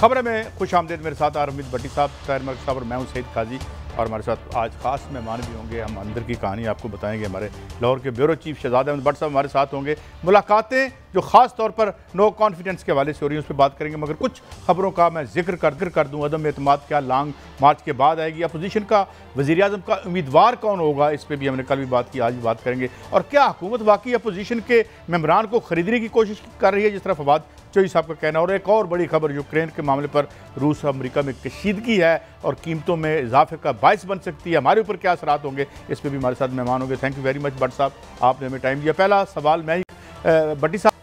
खबर में खुश आमदेद। मेरे साथ आरमिद भट्टी साहब, ताहिर मलिक साहब और मैं हूं सईद काजी। और हमारे साथ आज खास मेहमान भी होंगे। हम अंदर की कहानी आपको बताएंगे। हमारे लाहौर के ब्यूरो चीफ शहजाद अहमद भट्ट साहब हमारे साथ होंगे। मुलाकातें जो ख़ास तौर पर नो कॉन्फिडेंस के हवाले से हो रही हैं उस पर बात करेंगे। मगर कुछ खबरों का मैं जिक्र कर दूँ। अदम एतमाद क्या लॉन्ग मार्च के बाद आएगी? अपोजिशन का वज़ीर-ए-आज़म का उम्मीदवार कौन होगा? इस पर भी हमने कल भी बात की, आज भी बात करेंगे। और क्या हुकूमत वाकई अपोजिशन के मेम्बरान को ख़रीदने की कोशिश कर रही है, जिस तरह फवाद चौधरी साहब का कहना। और एक और बड़ी खबर, यूक्रेन के मामले पर रूस अमेरिका में कशीदगी है और कीमतों में इजाफे का बायस बन सकती है। हमारे ऊपर क्या असरात होंगे, इस पर भी हमारे साथ मेहमान होंगे। Thank you very much Bhatt साहब, आपने हमें टाइम दिया। पहला सवाल मैं ही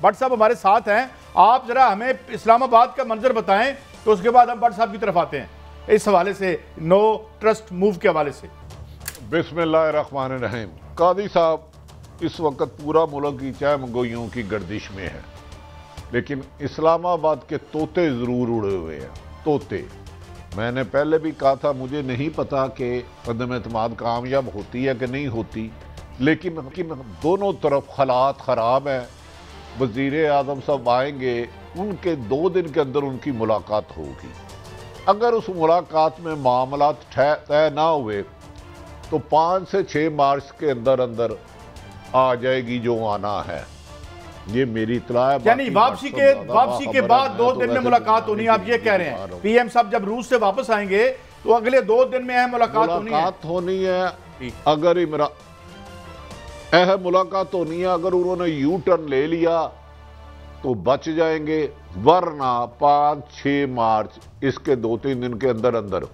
भट्ट साहब हमारे साथ हैं। आप ज़रा हमें इस्लामाबाद का मंजर बताएं, तो उसके बाद हम भट्ट साहब की तरफ आते हैं इस हवाले से, नो ट्रस्ट मूव के हवाले से। बिस्मिल्लाहिर्रहमानिर्रहीम। कादी साहब, इस वक्त पूरा मुल्क की चाय मंगोइयों की गर्दिश में है, लेकिन इस्लामाबाद के तोते ज़रूर उड़े हुए हैं। तोते, मैंने पहले भी कहा था, मुझे नहीं पता कि अदम एतमाद कामयाब होती है कि नहीं होती, लेकिन दोनों तरफ हालात ख़राब हैं। वज़ीर-ए-आज़म साहब आएंगे, उनके 2 दिन के अंदर उनकी मुलाकात होगी। अगर उस मुलाकात में मामलात तय ना हुए तो 5 से 6 मार्च के अंदर अंदर आ जाएगी जो आना है। ये मेरी इत्तला है। यानी वापसी के बाद 2 दिन में मुलाकात होनी, आप ये कह रहे हैं? पीएम साहब जब रूस से वापस आएंगे तो अगले 2 दिन में मुलाकात होनी है। अगर मुलाकात होनी है, अगर उन्होंने यू टर्न ले लिया तो बच जाएंगे, वरना 5-6 मार्च इसके 2-3 दिन के अंदर अंदर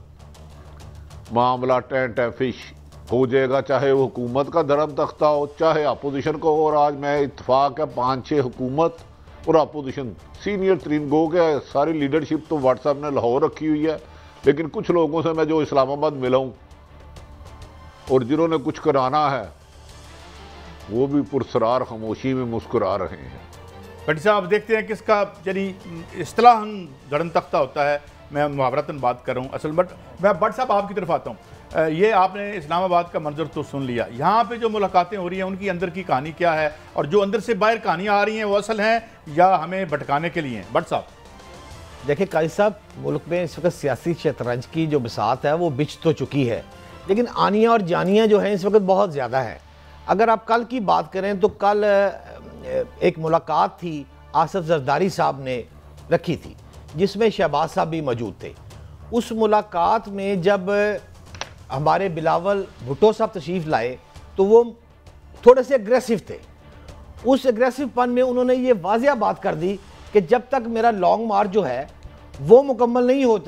मामला टेंट फिश हो जाएगा, चाहे वो हुकूमत का धर्म तख्ता हो, चाहे अपोजिशन को हो। और आज मैं इत्तफाक है 5-6 हुकूमत और अपोजिशन सीनियर तरीन गो के सारी लीडरशिप तो व्हाट्सएप ने लाहौर रखी हुई है, लेकिन कुछ लोगों से मैं जो इस्लामाबाद मिला हूँ और जिन्होंने कुछ कराना है वो भी पुरसरार खामोशी में मुस्कुरा रहे हैं। भट्टी साहब, देखते हैं किसका यानी इस्तिलाहन धर्म तख्ता होता है। मैं मुहावरतन बात कर रहा हूँ असल। बट मैं भट्ट साहब आपकी तरफ आता हूँ। ये आपने इस्लामाबाद का मंजर तो सुन लिया, यहाँ पे जो मुलाकातें हो रही हैं उनकी अंदर की कहानी क्या है, और जो अंदर से बाहर कहानियाँ आ रही हैं वो असल हैं या हमें भटकाने के लिए हैं? भट्ट साहब देखिए काजी साहब, मुल्क में इस वक्त सियासी शतरंज की जो बिसात है वो बिछ तो चुकी है, लेकिन आनियाँ और जानियाँ जो हैं इस वक्त बहुत ज़्यादा हैं। अगर आप कल की बात करें तो कल एक मुलाकात थी आसिफ जरदारी साहब ने रखी थी, जिसमें शहबाज साहब भी मौजूद थे। उस मुलाकात में जब हमारे बिलावल भुट्टो साहब तशरीफ़ लाए तो वो थोड़े से एग्रेसिव थे। उस एग्रेसिव पन में उन्होंने ये वाज़िया बात कर दी कि जब तक मेरा लॉन्ग मार्च जो है वो मुकम्मल नहीं हो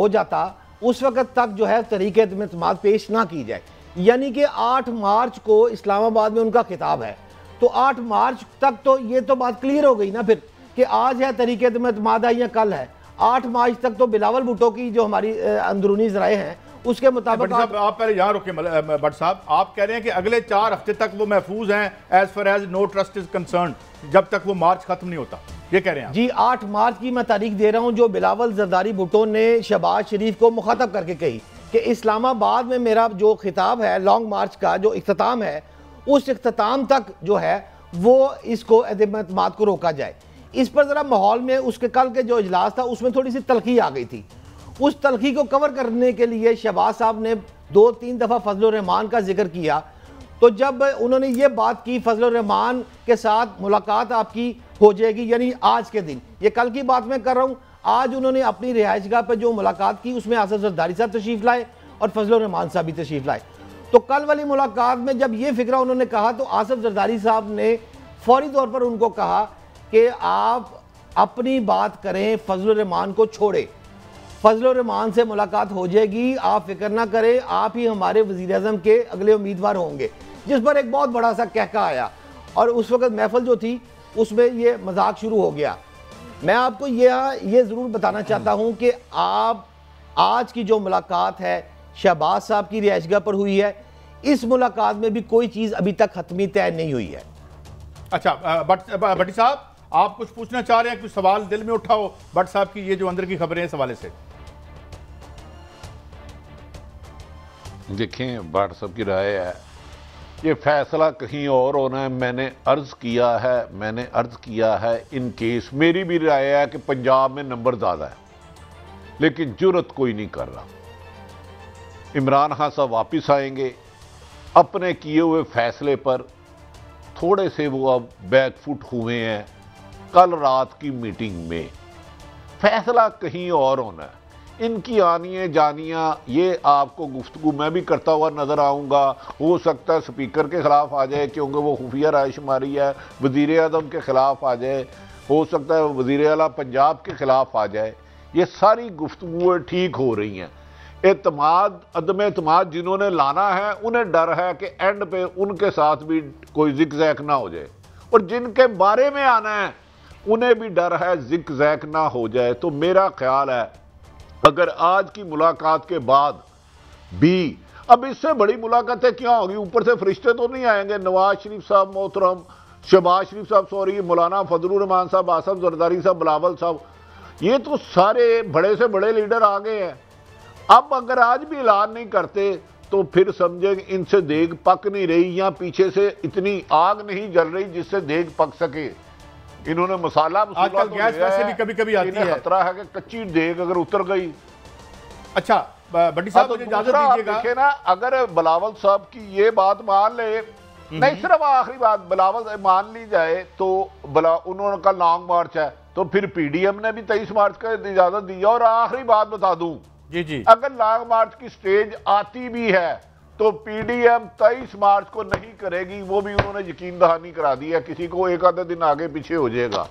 जाता उस वक़्त तक जो है तहरीक एतमाद पेश ना की जाए। यानी कि 8 मार्च को इस्लामाबाद में उनका खिताब है, तो 8 मार्च तक तो ये तो बात क्लियर हो गई ना फिर कि आज है तहरीक एतमाद या कल है। 8 मार्च तक तो बिलावल भुट्टो की जो हमारी अंदरूनी ज़राए हैं उसके मुताबिक। आप पहले यहाँ रुके भट्ट साहब, आप कह रहे हैं कि अगले 4 हफ्ते तक वो महफूज हैं as far as no trust is concern, जब तक वो मार्च खत्म नहीं होता, ये कह रहे हैं जी? 8 मार्च की मैं तारीख दे रहा हूँ जो बिलावल जरदारी भुट्टो ने शहबाज शरीफ को मुखातब करके कही कि इस्लामाबाद में मेरा जो खिताब है लॉन्ग मार्च का जो इख्तिताम है, उस इख्तिताम तक जो है वो इसको एतमाद को रोका जाए। इस पर ज़रा माहौल में उसके कल के जो इजलास था उसमें थोड़ी सी तलखी आ गई थी। उस तलखी को कवर करने के लिए शहबाज साहब ने 2-3 दफ़ा फजलुर रहमान का जिक्र किया। तो जब उन्होंने ये बात की फजलुर रहमान के साथ मुलाकात आपकी हो जाएगी, यानी आज के दिन, ये कल की बात मैं कर रहा हूँ, आज उन्होंने अपनी रिहाइशगाह पर जो मुलाकात की उसमें आसिफ जरदारी साहब तशरीफ़ लाए और फजलुर रहमान साहब भी तशरीफ़ लाए। तो कल वाली मुलाकात में जब ये फिक्रा उन्होंने कहा तो आसिफ जरदारी साहब ने फौरी तौर पर उनको कहा कि आप अपनी बात करें, फजलुर रहमान को छोड़े, फजलुर रहमान से मुलाकात हो जाएगी, आप फिक्र ना करें, आप ही हमारे वज़ीर-ए-आज़म के अगले उम्मीदवार होंगे। जिस पर एक बहुत बड़ा सा कहका आया और उस वक्त महफिल जो थी उसमें ये मजाक शुरू हो गया। मैं आपको ये ज़रूर बताना चाहता हूँ कि आप आज की जो मुलाकात है शहबाज साहब की रिहाइशगाह पर हुई है, इस मुलाकात में भी कोई चीज़ अभी तक हतमी तय नहीं हुई है। अच्छा भट्टी साहब, आप कुछ पूछना चाह रहे हैं? कुछ सवाल दिल में उठा हो भट्ट साहब की ये जो अंदर की खबरें इस हवाले से? देखें, भट्ट साहब की राय है ये फैसला कहीं और होना है। मैंने अर्ज किया है इन केस, मेरी भी राय है कि पंजाब में नंबर ज़्यादा है, लेकिन जुर्रत कोई नहीं कर रहा। इमरान खान साहब वापस आएंगे, अपने किए हुए फैसले पर थोड़े से वो अब बैकफुट हुए हैं। कल रात की मीटिंग में फैसला कहीं और होना है। इनकी आनियाँ जानियाँ, ये आपको गुफ्तगू मैं भी करता हुआ नज़र आऊँगा। हो सकता है स्पीकर के ख़िलाफ़ आ जाए क्योंकि वो खुफिया रायशुमारी है, वज़ीर आज़म के ख़िलाफ़ आ जाए, हो सकता है वज़ीर आला पंजाब के ख़िलाफ़ आ जाए। ये सारी गुफ्तगुएँ ठीक हो रही हैं। एतमाद अदम एतमाद जिन्होंने लाना है उन्हें डर है कि एंड पे उनके साथ भी कोई जिक-जैक ना हो जाए, और जिनके बारे में आना है उन्हें भी डर है जिक-जैक ना हो जाए। तो मेरा ख्याल है अगर आज की मुलाकात के बाद भी, अब इससे बड़ी मुलाकातें क्या होगी, ऊपर से फरिश्ते तो नहीं आएंगे। नवाज शरीफ साहब मोहतरम, शहबाज शरीफ साहब सॉरी, मौलाना फजलुर रहमान साहब, आसफ जरदारी साहब, बिलावल साहब, ये तो सारे बड़े से बड़े लीडर आ गए हैं। अब अगर आज भी ऐलान नहीं करते तो फिर समझे इनसे देग पक नहीं रही, या पीछे से इतनी आग नहीं जल रही जिससे देग पक सके। इन्होंने मसाला आजकल गैस वैसे भी कभी कभी आती है, खतरा है कि कच्ची देग अगर उतर गई। अच्छा भट्टी साहब मुझे इजाजत दीजिएगा। देखिए ना, अगर बिलावल साहब की ये बात मान ले, नहीं सिर्फ आखिरी बात बिलावल मान ली जाए तो उन्होंने का लॉन्ग मार्च है, तो फिर पीडीएम ने भी 23 मार्च का इजाजत दी। और आखिरी बात बता दूं, जी, अगर लॉन्ग मार्च की स्टेज आती भी है तो पीडीएम 23 मार्च को नहीं करेगी। वो भी उन्होंने यकीन दहानी करा दी है, किसी को एक आधे दिन आगे पीछे हो जाएगा,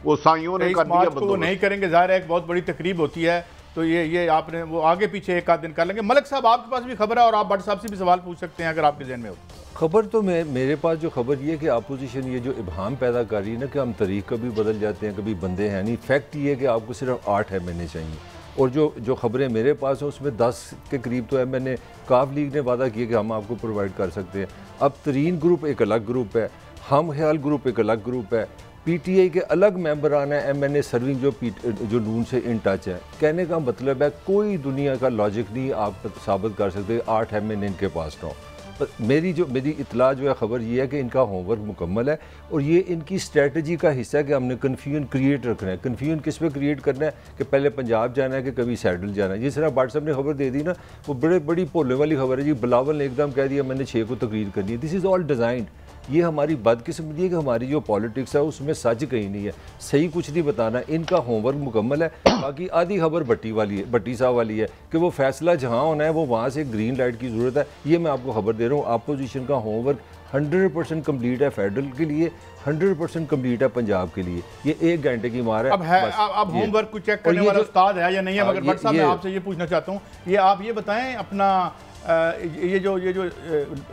वो साइयों ने कर दिया। वो नहीं करेंगे, जाहिर है एक बहुत बड़ी तकरीब होती है, तो ये आपने वो आगे पीछे एक आध दिन कर लेंगे। मलिक साहब आपके पास भी खबर है और आप भट्ट साहब से भी सवाल पूछ सकते हैं अगर आपके जहन में हो। खबर तो मेरे पास जो खबर ये है कि अपोजिशन ये जो इब्हाम पैदा कर रही है ना कि हम तरीक़ कभी बदल जाते हैं, कभी बंदे हैं नहीं। फैक्ट ये है कि आपको सिर्फ 8 MNA चाहिए, और जो खबरें मेरे पास हैं उसमें 10 के करीब तो MNA काफ लीग ने वादा किया कि हम आपको प्रोवाइड कर सकते हैं। अब तरीन ग्रुप एक अलग ग्रुप है, हम ख्याल ग्रुप एक अलग ग्रुप है, PTI के अलग मेंबरान है, MNA सर्विंग जो नून से इन टच है। कहने का मतलब है कोई दुनिया का लॉजिक नहीं आप साबित कर सकते 8 MNA इनके पास ना हो। मेरी इतला जो है खबर ये है कि इनका होमवर्क मुकम्मल है, और ये इनकी स्ट्रेटजी का हिस्सा है कि हमने कन्फ्यूजन क्रिएट रखना है। कन्फ्यूजन किस पे क्रिएट करना है कि पहले पंजाब जाना है कि कभी सैडल जाना है। जिस तरह भट्ट साहब ने खबर दे दी ना, वो बड़ी भोले वाली खबर है जी। बिलावल ने एकदम कह दिया मैंने 6 को तकरीर करनी है। This is all designed. ये हमारी बदकिस्मती है कि हमारी जो पॉलिटिक्स है उसमें सच कहीं नहीं है, सही कुछ नहीं बताना। इनका होमवर्क मुकम्मल है। बाकी आधी खबर भट्टी साहब वाली है कि वो फैसला जहाँ होना है वो वहाँ से ग्रीन लाइट की ज़रूरत है। ये मैं आपको खबर दे रहा हूँ, अपोजिशन का होमवर्क 100% कम्प्लीट है फेडरल के लिए, 100% कम्प्लीट है पंजाब के लिए। ये 1 घंटे की मार है। अब होमवर्क को चेक करने वाला उस्ताद है या नहीं है, मगर भट्ट साहब मैं आपसे ये पूछना चाहता हूँ, ये आप ये बताएं अपना ये जो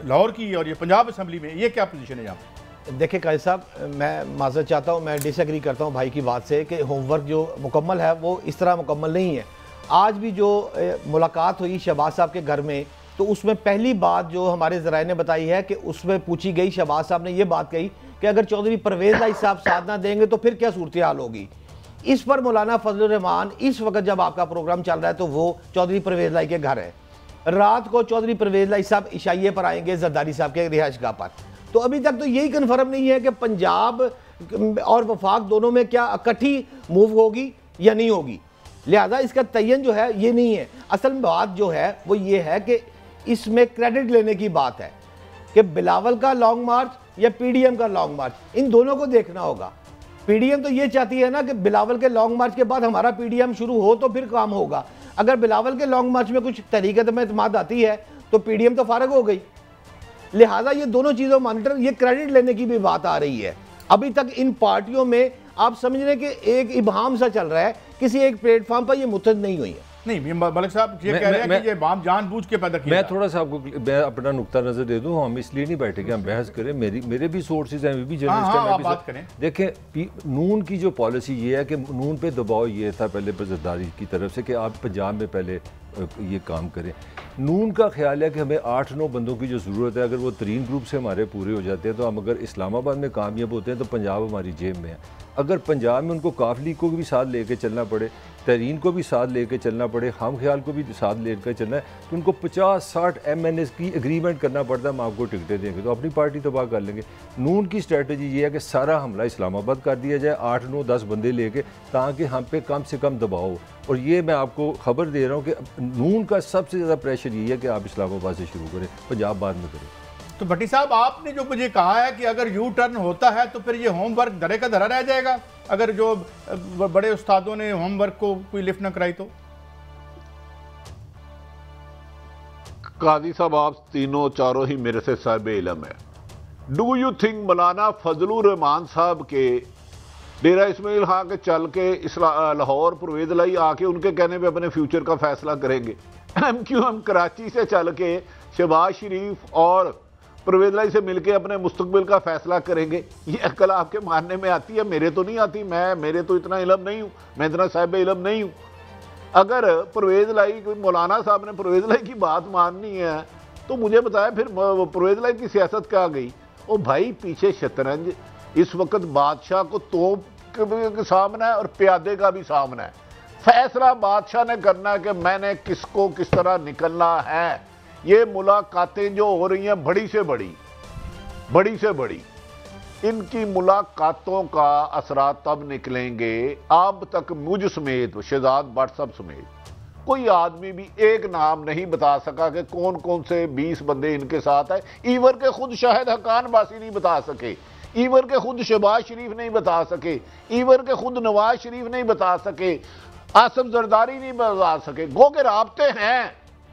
लाहौर की और ये पंजाब असम्बली में ये क्या पोजीशन है यहाँ पे? देखिए काजी साहब, मैं माज़रत चाहता हूँ, मैं डिसएग्री करता हूँ भाई की बात से कि होमवर्क जो मुकम्मल है वो इस तरह मुकम्मल नहीं है। आज भी जो मुलाकात हुई शहबाज साहब के घर में, तो उसमें पहली बात जो हमारे ज़राए ने बताई है कि उसमें पूछी गई, शहबाज साहब ने ये बात कही कि अगर चौधरी परवेज़ लाई साहब साथ ना देंगे तो फिर क्या सूरत हाल होगी। इस पर मौलाना फजलुर रहमान इस वक्त जब आपका प्रोग्राम चल रहा है तो वो चौधरी परवेज़ लाई के घर है। रात को चौधरी परवेज़ लाई साहब इशाइये पर आएंगे जरदारी साहब के रिहाइशगाह पर। तो अभी तक तो यही कन्फर्म नहीं है कि पंजाब और वफाक दोनों में क्या इकट्ठी मूव होगी या नहीं होगी। लिहाजा इसका तयन जो है ये नहीं है। असल में बात जो है वो ये है कि इसमें क्रेडिट लेने की बात है कि बिलावल का लॉन्ग मार्च या PDM का लॉन्ग मार्च, इन दोनों को देखना होगा। PDM तो ये चाहती है ना कि बिलावल के लॉन्ग मार्च के बाद हमारा PDM शुरू हो तो फिर काम होगा। अगर बिलावल के लॉन्ग मार्च में कुछ तरीक़त में एतमाद आती है तो PDM तो फारग हो गई। लिहाजा ये दोनों चीज़ों मॉनिटर, ये क्रेडिट लेने की भी बात आ रही है। अभी तक इन पार्टियों में आप समझ रहे कि एक इबहाम सा चल रहा है, किसी एक प्लेटफॉर्म पर ये मुतहद नहीं हुई है। नहीं मलिक साहब ये कह रहे हैं कि ये बाम जानबूझ के पैदा किया। मैं थोड़ा सा आपको मैं अपना नुक्ता नज़र दे दूं। हम इसलिए नहीं बैठे कि हम बहस करें, मेरे भी सोर्सेज हैं, भी जर्नलिस्ट हैं, मैं भी बात करें। देखें, नून की जो पॉलिसी ये है कि नून पे दबाव ये था पहले जरदारी की तरफ से कि आप पंजाब में पहले ये काम करें। नून का ख्याल है कि हमें 8-9 बंदों की जो ज़रूरत है, अगर वो 3 ग्रुप से हमारे पूरे हो जाते हैं तो हम अगर इस्लामाबाद में कामयाब होते हैं तो पंजाब हमारी जेब में है। अगर पंजाब में उनको काफ लीग को भी साथ लेके चलना पड़े, तहरीन को भी साथ लेके चलना पड़े, हम ख्याल को भी साथ लेकर चलना है, तो उनको 50-60 MNAs की एग्रीमेंट करना पड़ता है, हम आपको टिकटें देंगे, तो अपनी पार्टी तबाह कर लेंगे। नून की स्ट्रेटजी ये है कि सारा हमला इस्लामाबाद कर दिया जाए 8-9-10 बंदे लेके, ताकि हम पे कम से कम दबाव हो। और ये मैं आपको खबर दे रहा हूँ कि नून का सबसे ज़्यादा प्रेशर ये है कि आप इस्लामाबाद से शुरू करें, पंजाब बाद में करें। तो भट्टी साहब, आपने जो मुझे कहा है कि अगर यू टर्न होता है तो फिर ये होमवर्क धरे का धरा रह जाएगा, अगर जो बड़े उस्तादों ने होमवर्क को कोई लिफ्ट न कराई तो? काजी साहब, आप तीनों चारों ही मेरे से साहिब इल्म है। डू यू थिंक मौलाना फजलुर रहमान साहब के डेरा इस्माइल खां के चल के लाहौर परवेज लाई आके उनके कहने पे अपने फ्यूचर का फैसला करेंगे? MQM कराची से चल के शहबाज शरीफ और परवेज लाई से मिलके अपने मुस्तकबिल का फैसला करेंगे? ये अकल आपके मानने में आती है? मेरे तो नहीं आती। मेरे तो इतना इल्म नहीं हूँ, मैं इतना साहिब इल्म नहीं हूँ। अगर परवेज लाई, मौलाना साहब ने परवेज लाई की बात माननी है तो मुझे बताया फिर परवेज लाई की सियासत क्या गई? ओ भाई, पीछे शतरंज इस वक्त बादशाह को तोप के सामना है और प्यादे का भी सामना है। फैसला बादशाह ने करना है कि मैंने किसको किस तरह निकलना है। ये मुलाकातें जो हो रही हैं बड़ी से बड़ी, इनकी मुलाकातों का असरात तब निकलेंगे, अब तक मुझ समेत, शहजाद भट्ट साहब समेत, कोई आदमी भी एक नाम नहीं बता सका कि कौन कौन से 20 बंदे इनके साथ है। ईवर के खुद शाहिद हकान बासी नहीं बता सके, ईवर के खुद शहबाज शरीफ नहीं बता सके, ईवर के खुद नवाज शरीफ नहीं बता सके, आसिफ जरदारी नहीं बता सके। गो के राब्ते हैं,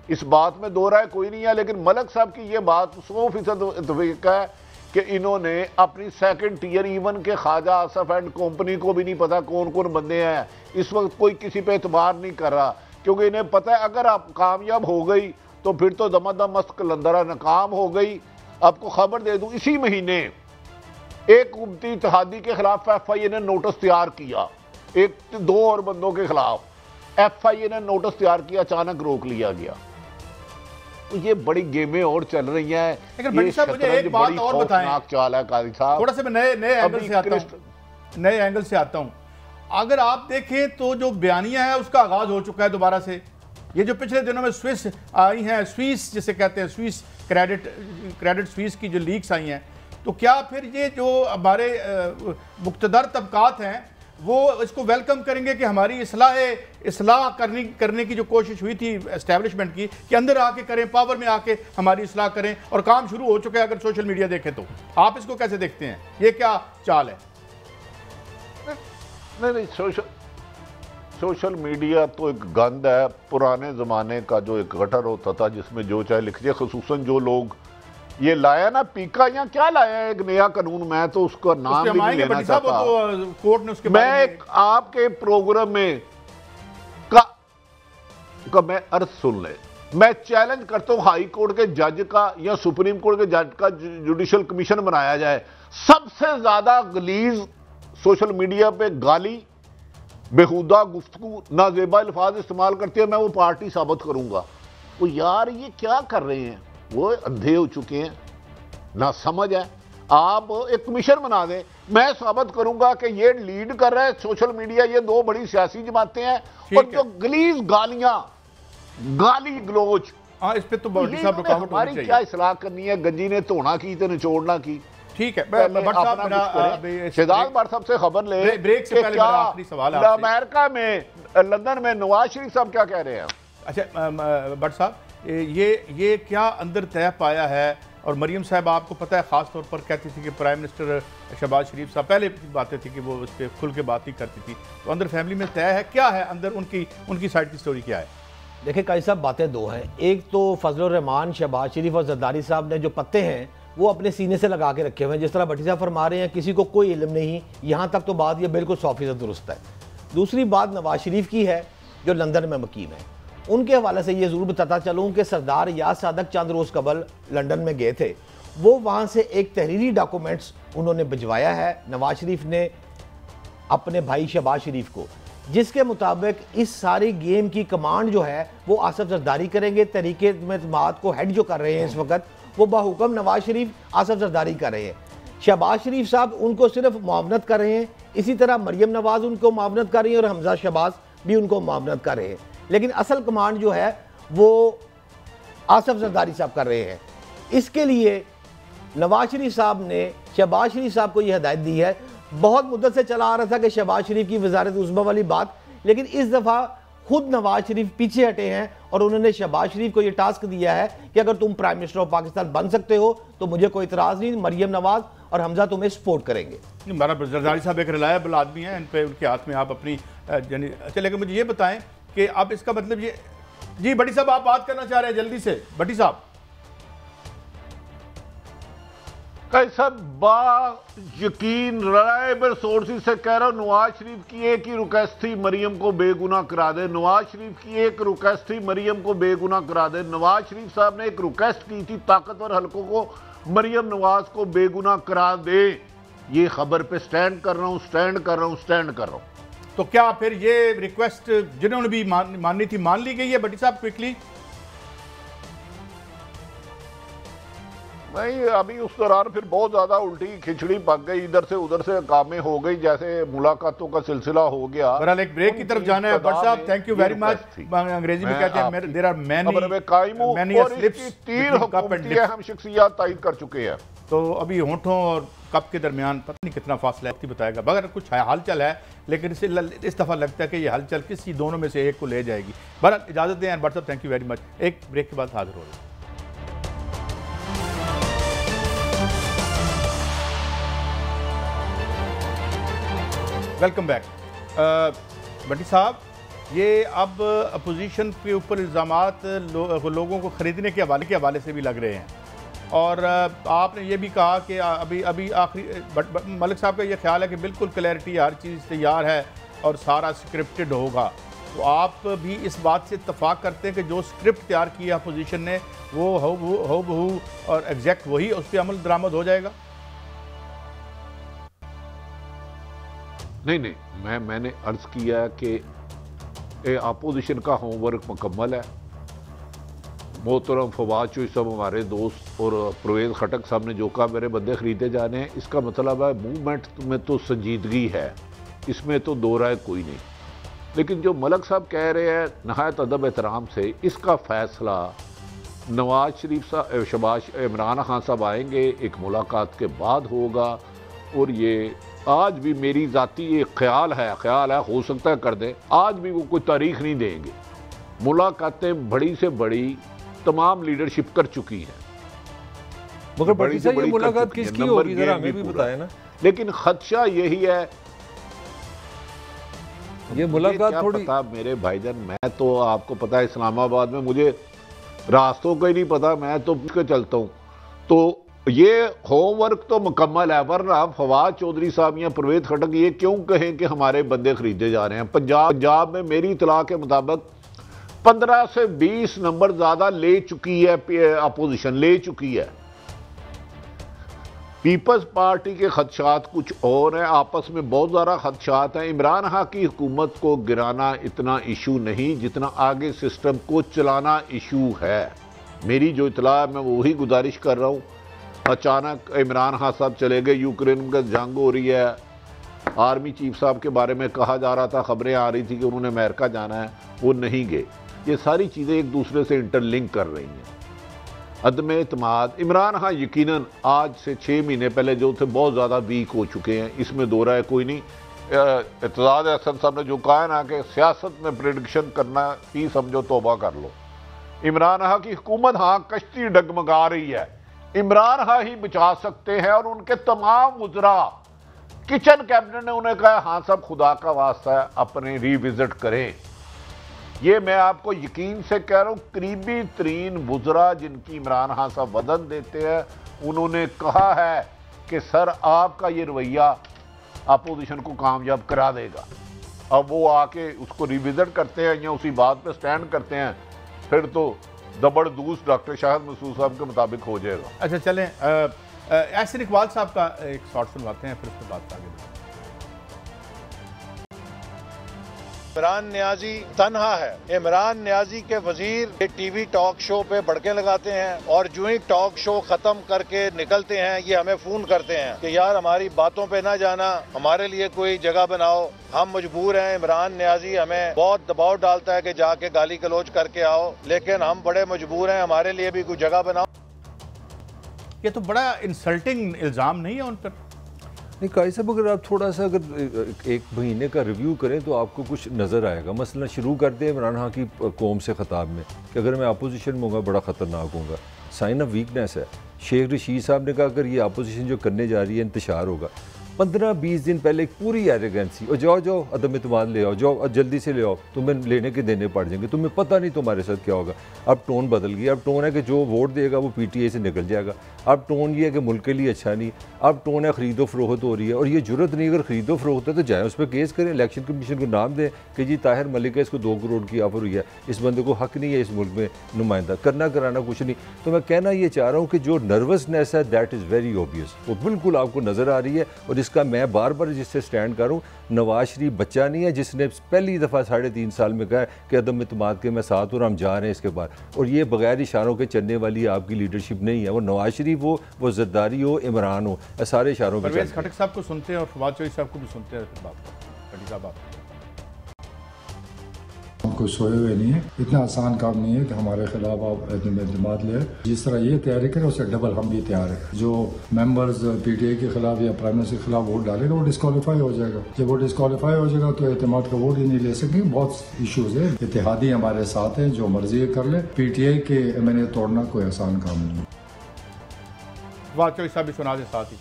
इस बात में दो राय कोई नहीं है। लेकिन मलक साहब की ये बात 100% इत्तेफाक है कि इन्होंने अपनी सेकंड टीयर, इवन के ख्वाजा आसफ एंड कंपनी को भी नहीं पता कौन कौन बंदे हैं। इस वक्त कोई किसी पे एतबार नहीं कर रहा, क्योंकि इन्हें पता है अगर आप कामयाब हो गई तो फिर तो दमादम मस्त कलंदरा नाकाम हो गई। आपको खबर दे दूं, इसी महीने एक हुकूमती इत्तेहादी के खिलाफ FIA ने नोटिस तैयार किया, 1-2 और बंदों के खिलाफ FIA ने नोटिस तैयार किया, अचानक रोक लिया गया। तो ये बड़ी गेमें और चल रही हैं। लेकिन भट्टी साहब, मुझे एक बात और बताएं, चाल है काजी साहब, थोड़ा सा मैं नए एंगल से आता हूं। अगर आप देखें तो जो बयानिया है उसका आगाज हो चुका है दोबारा से। ये जो पिछले दिनों में स्विस आई हैं, स्विस जिसे कहते हैं, स्विस क्रेडिट स्विस की जो लीक्स आई हैं, तो क्या फिर ये जो हमारे मुक्तदर तबकात हैं वो इसको वेलकम करेंगे कि हमारी इस्लाह करने की जो कोशिश हुई थी एस्टैब्लिशमेंट की, कि अंदर आके करें, पावर में आके हमारी इस्लाह करें, और काम शुरू हो चुका है अगर सोशल मीडिया देखें तो? आप इसको कैसे देखते हैं? ये क्या चाल है? नहीं, सोशल मीडिया तो एक गंद है, पुराने ज़माने का जो एक गटर होता था जिसमें जो चाहे लिख दिया। खुसूसन जो लोग ये लाया ना पीका, या क्या लाया है एक नया कानून, मैं तो उसका नाम भी नहीं लेना चाहता। तो कोर्ट ने उसके मैं एक आपके प्रोग्राम में का मैं अर्थ सुन ले, मैं चैलेंज करता हूं हाई कोर्ट के जज का या सुप्रीम कोर्ट के जज का जुडिशल कमीशन बनाया जाए। सबसे ज्यादा गलीज सोशल मीडिया पे गाली, बेहुदा गुफ्तगू, नाजेबा अल्फाज इस्तेमाल करती है, मैं वो पार्टी साबित करूंगा। वो यार ये क्या कर रहे हैं, वो अंधे हो चुके हैं, ना समझ है। आप एक कमीशन बना दें, मैं साबित करूंगा कि ये लीड कर रहा है सोशल मीडिया, ये 2 बड़ी सियासी जमातें हैं, और जो गलीज गालियां, गाली गलोच, हाँ, इस पे तो हमारी क्या इस्लाह करनी है? गंजी ने धोना की तो निचोड़ना की। ठीक है, शहजाद भट्ट साहब से खबर ले, ब्रेक से पहले मेरा आखिरी सवाल है। अमेरिका में, लंदन में नवाज शरीफ साहब क्या कह रहे हैं? अच्छा भट्ट साहब, ये क्या अंदर तय पाया है? और मरियम साहब, आपको पता है, ख़ास तौर पर कहती थी कि प्राइम मिनिस्टर शहबाज शरीफ साहब, पहले बातें थी कि वो उस पर खुल के बात ही करती थी, तो अंदर फैमिली में तय है क्या है? अंदर उनकी साइड की स्टोरी क्या है? देखिए काजी साहब, बातें 2 हैं। एक तो फजलुर रहमान, शहबाज शरीफ और जरदारी साहब ने जो पत्ते हैं वो अपने सीने से लगा के रखे हुए हैं। जिस तरह भट्टी साहब फरमा रहे हैं किसी को कोई इल्म नहीं, यहाँ तक तो बात ये बिल्कुल 100% दुरुस्त है। दूसरी बात नवाज शरीफ की है जो लंदन में मुकीम है। उनके हवाले से ये ज़रूर बताता चलूँ कि सरदार याद सादक चंद रोज़ कबल लंदन में गए थे, वो वहाँ से एक तहरीरी डॉक्यूमेंट्स उन्होंने भिजवाया है नवाज शरीफ ने अपने भाई शहबाज शरीफ को, जिसके मुताबिक इस सारी गेम की कमांड जो है वो आसिफ जरदारी करेंगे। तहरीके एतमाद को हेड जो कर रहे हैं इस वक्त वो बाहुकम नवाज शरीफ आसिफ जरदारी कर रहे हैं। शहबाज शरीफ साहब उनको सिर्फ मुआवनत कर रहे हैं, इसी तरह मरियम नवाज उनको मावनत कर रही है और हमजा शहबाज भी उनको मावनत कर रहे हैं। लेकिन असल कमांड जो है वो आसफ जरदारी साहब कर रहे हैं। इसके लिए नवाज शरीफ साहब ने शहबाज शरीफ साहब को यह हदायत दी है। बहुत मुद्दत से चला आ रहा था कि शहबाज शरीफ की वजारत उज़्मा वाली बात, लेकिन इस दफ़ा खुद नवाज शरीफ पीछे हटे हैं और उन्होंने शहबाज शरीफ को यह टास्क दिया है कि अगर तुम प्राइम मिनिस्टर ऑफ पाकिस्तान बन सकते हो तो मुझे कोई इतराज़ नहीं, मरियम नवाज और हमजा तुम्हें सपोर्ट करेंगे। हमारा जरदारी साहब एक रिलायबल आदमी हैं, इन पे उनके हाथ में आप अपनी अच्छा, लेकिन मुझे ये बताएं कि अब इसका मतलब ये, जी भट्टी साहब आप बात करना चाह रहे हैं जल्दी से, भट्टी साहब। कैसा यकीन रिलायबल सोर्सेज से कह रहा हूं, नवाज शरीफ की एक ही रिक्वेस्ट थी, मरियम को बेगुनाह करा दे। नवाज शरीफ की एक रिक्वेस्ट थी, मरियम को बेगुनाह करा दे। नवाज शरीफ साहब ने एक रिक्वेस्ट की थी ताकतवर हलकों को, मरियम नवाज को बेगुनाह करा दे। ये खबर पे स्टैंड कर रहा हूं, स्टैंड कर रहा हूं, स्टैंड कर रहा हूं। तो क्या फिर ये रिक्वेस्ट जिन्होंने भी माननी थी मान ली गई है? भट्टी साहब क्विकली। नहीं, अभी उस दौरान फिर बहुत ज्यादा उल्टी खिचड़ी पक गई, इधर से उधर से कामें हो गई, जैसे मुलाकातों का सिलसिला हो गया। बहरहाल एक ब्रेक की तरफ जाना है। भट्ट साहब थैंक यू वेरी मच। अंग्रेजी में कहते हैं देयर आर मैनी हम शख्सियत तायद कर चुके हैं। तो अभी होंठों और कप के दरमियान पता नहीं कितना फासला है, बताएगा। मगर कुछ हलचल है, लेकिन इस दफा लगता है कि ये हलचल किसी दोनों में से एक को ले जाएगी। बहरहाल इजाजत दें भट्ट साहब, थैंक यू वेरी मच। एक ब्रेक के बाद हाजिर हो रहे हैं। Welcome back. भट्टी साहब, ये अब अपोजिशन के ऊपर इल्ज़ामात लोगों को ख़रीदने के हवाले से भी लग रहे हैं, और आपने ये भी कहा कि अभी आखिरी मलिक साहब का ये ख्याल है कि बिल्कुल क्लैरिटी, हर चीज़ तैयार है और सारा स्क्रिप्टेड होगा। तो आप भी इस बात से इत्तफाक करते हैं कि जो स्क्रिप्ट तैयार की है अपोजिशन ने वो हो बहू और एग्जैक्ट वही उस पर अमल दरामद हो जाएगा? नहीं, मैंने अर्ज किया कि अपोजिशन का होमवर्क मुकम्मल है। मोहतरम फवाद चौधरी साहब हमारे दोस्त और परवेज़ खटक साहब ने जो कहा मेरे बंदे खरीदे जाने हैं, इसका मतलब है मूवमेंट में तो संजीदगी है, इसमें तो दो राय कोई नहीं। लेकिन जो मलिक साहब कह रहे हैं नहायत अदब एहतराम से, इसका फैसला नवाज शरीफ साहब, शहबाज, इमरान खान साहब आएंगे, एक मुलाकात के बाद होगा। और ये आज भी मेरी ज़ाती ये ख्याल है, हो सकता है कर दें, आज भी वो कोई तारीख नहीं देंगे। मुलाकातें बड़ी से बड़ी तमाम लीडरशिप कर चुकी है, मगर बड़ी से बड़ी मुलाकात किसकी होगी जरा हमें भी बताएं ना। लेकिन खदशा यही है, ये मुलाकात थोड़ी पता मेरे भाईजान, मैं तो आपको पता है इस्लामाबाद में मुझे रास्तों का ही नहीं पता, मैं तो पूछ के चलता हूँ। तो ये होमवर्क तो मुकम्मल है, वरना फवाद चौधरी साहब या परवेज़ खटक ये क्यों कहें कि हमारे बंदे खरीदे जा रहे हैं। पंजाब में मेरी इतला के मुताबिक 15 से 20 नंबर ज्यादा ले चुकी है, अपोजिशन ले चुकी है। पीपल्स पार्टी के खदशात कुछ और हैं, आपस में बहुत ज़्यादा खदशात हैं। इमरान खान की हुकूमत को गिराना इतना इशू नहीं जितना आगे सिस्टम को चलाना इशू है। मेरी जो इतला है मैं वही गुजारिश कर रहा हूँ। अचानक इमरान खान साहब चले गए, यूक्रेन में जंग हो रही है, आर्मी चीफ साहब के बारे में कहा जा रहा था, खबरें आ रही थी कि उन्होंने अमेरिका जाना है, वो नहीं गए। ये सारी चीज़ें एक दूसरे से इंटरलिंक कर रही हैं। अदम एतमाद, इमरान खान यकीनन आज से 6 महीने पहले जो थे बहुत ज़्यादा वीक हो चुके हैं, इसमें दो राय कोई नहीं। एतजाज अहसन साहब ने जो कहा है ना कि सियासत में प्रेडिक्शन करना ही समझो तौबा कर लो। इमरान खान की हुकूमत हाँ कश्ती डगमगा रही है, इमरान खान ही बचा सकते हैं। और उनके तमाम वज़रा, किचन कैबिनेट ने उन्हें कहा हाँ साहब खुदा का वास्ता है अपने रिविजिट करें। ये मैं आपको यकीन से कह रहा हूं, करीबी तरीन वज़रा जिनकी इमरान खान साहब वदन देते हैं, उन्होंने कहा है कि सर आपका ये रवैया अपोजिशन को कामयाब करा देगा। अब वो आके उसको रिविजिट करते हैं या उसी बात पे स्टैंड करते हैं, फिर तो दबड़दूस डॉक्टर शाहिद मसूद साहब के मुताबिक हो जाएगा। अच्छा चलें, एहसन इकबाल साहब का एक शॉर्ट सुनवाते हैं, फिर उसके बाद आगे। इमरान न्याजी तन्हा है। इमरान न्याजी के वजीर टीवी टॉक शो पे भड़के लगाते हैं और जो ही टॉक शो खत्म करके निकलते हैं ये हमें फोन करते हैं कि यार हमारी बातों पे ना जाना, हमारे लिए कोई जगह बनाओ, हम मजबूर हैं। इमरान न्याजी हमें बहुत दबाव डालता है कि जाके गाली गलौज करके आओ, लेकिन हम बड़े मजबूर हैं, हमारे लिए भी कोई जगह बनाओ। ये तो बड़ा इंसल्टिंग इल्ज़ाम नहीं है उन पर? नहीं काई साहब, अगर आप थोड़ा सा अगर एक महीने का रिव्यू करें तो आपको कुछ नज़र आएगा। मसलन शुरू करते हैं इमरान खान की कौम से ख़िताब में कि अगर मैं अपोजिशन में होगा बड़ा ख़तरनाक होगा, साइन ऑफ वीकनेस है। शेख रशीद साहब ने कहा अगर ये अपोजिशन जो करने जा रही है इंतशार होगा। 15-20 दिन पहले एक पूरी एरोगेंसी, और जाओ जाओ अदम इत्मीनान ले आओ, जाओ जल्दी से ले आओ, तुम्हें लेने के देने पड़ जाएंगे, तुम्हें पता नहीं तुम्हारे साथ क्या होगा। अब टोन बदल गया। अब टोन है कि जो वोट देगा वो पीटीआई से निकल जाएगा। अब टोन ये है कि मुल्क के लिए अच्छा नहीं। अब टोन है खरीदो फरोख्त हो रही है, और ये जरूरत नहीं, अगर खरीदो फरोख्त है तो जाए उस पर केस करें, इलेक्शन कमीशन को नाम दें कि जी ताहिर मलिक है, इसको 2 करोड़ की ऑफर हुई है, इस बंदे को हक नहीं है इस मुल्क में नुमाइंदा करना कराना कुछ नहीं। तो मैं कहना ये चाह रहा हूँ कि जो नर्वसनेस है दैट इज़ वेरी ऑब्वियस, वो बिल्कुल आपको नज़र आ रही है। और इसका मैं बार बार जिससे स्टैंड करूँ, नवाज शरीफ बच्चा नहीं है जिसने पहली दफ़ा 3.5 साल में कहा कि अदम इत्मीनान के मैं साथ और हम जा रहे हैं इसके बाद। और ये बगैर इशारों के चलने वाली आपकी लीडरशिप नहीं है। वो नवाज शरीफ हो, वो जरदारी हो, इमरान हो, सारे इशारों पर। परवेज़ खटक साहब को सुनते हैं और फवाद चौधरी साहब को भी सुनते हैं। खटक साहब आप कोई सोए हुए नहीं है, इतना आसान काम नहीं है कि हमारे खिलाफ आप एतमाद ले। जिस तरह ये तैयारी करें उससे डबल हम भी तैयार है। जो मेंबर्स पीटीआई के खिलाफ या प्राइम मिनिस्टर के खिलाफ वोट डालेगा वो डिस्क्वालीफाई हो जाएगा। जब वो डिस्क्वालीफाई हो जाएगा तो एतमाद का वोट ही नहीं ले सकेंगे। बहुत इश्यूज है। इत्तेहादी हमारे साथ हैं, जो मर्जी कर ले। पीटीआई के एमएनए तोड़ना कोई आसान काम नहीं है। फवाद चौधरी साहब भी सुना दे साथ ही।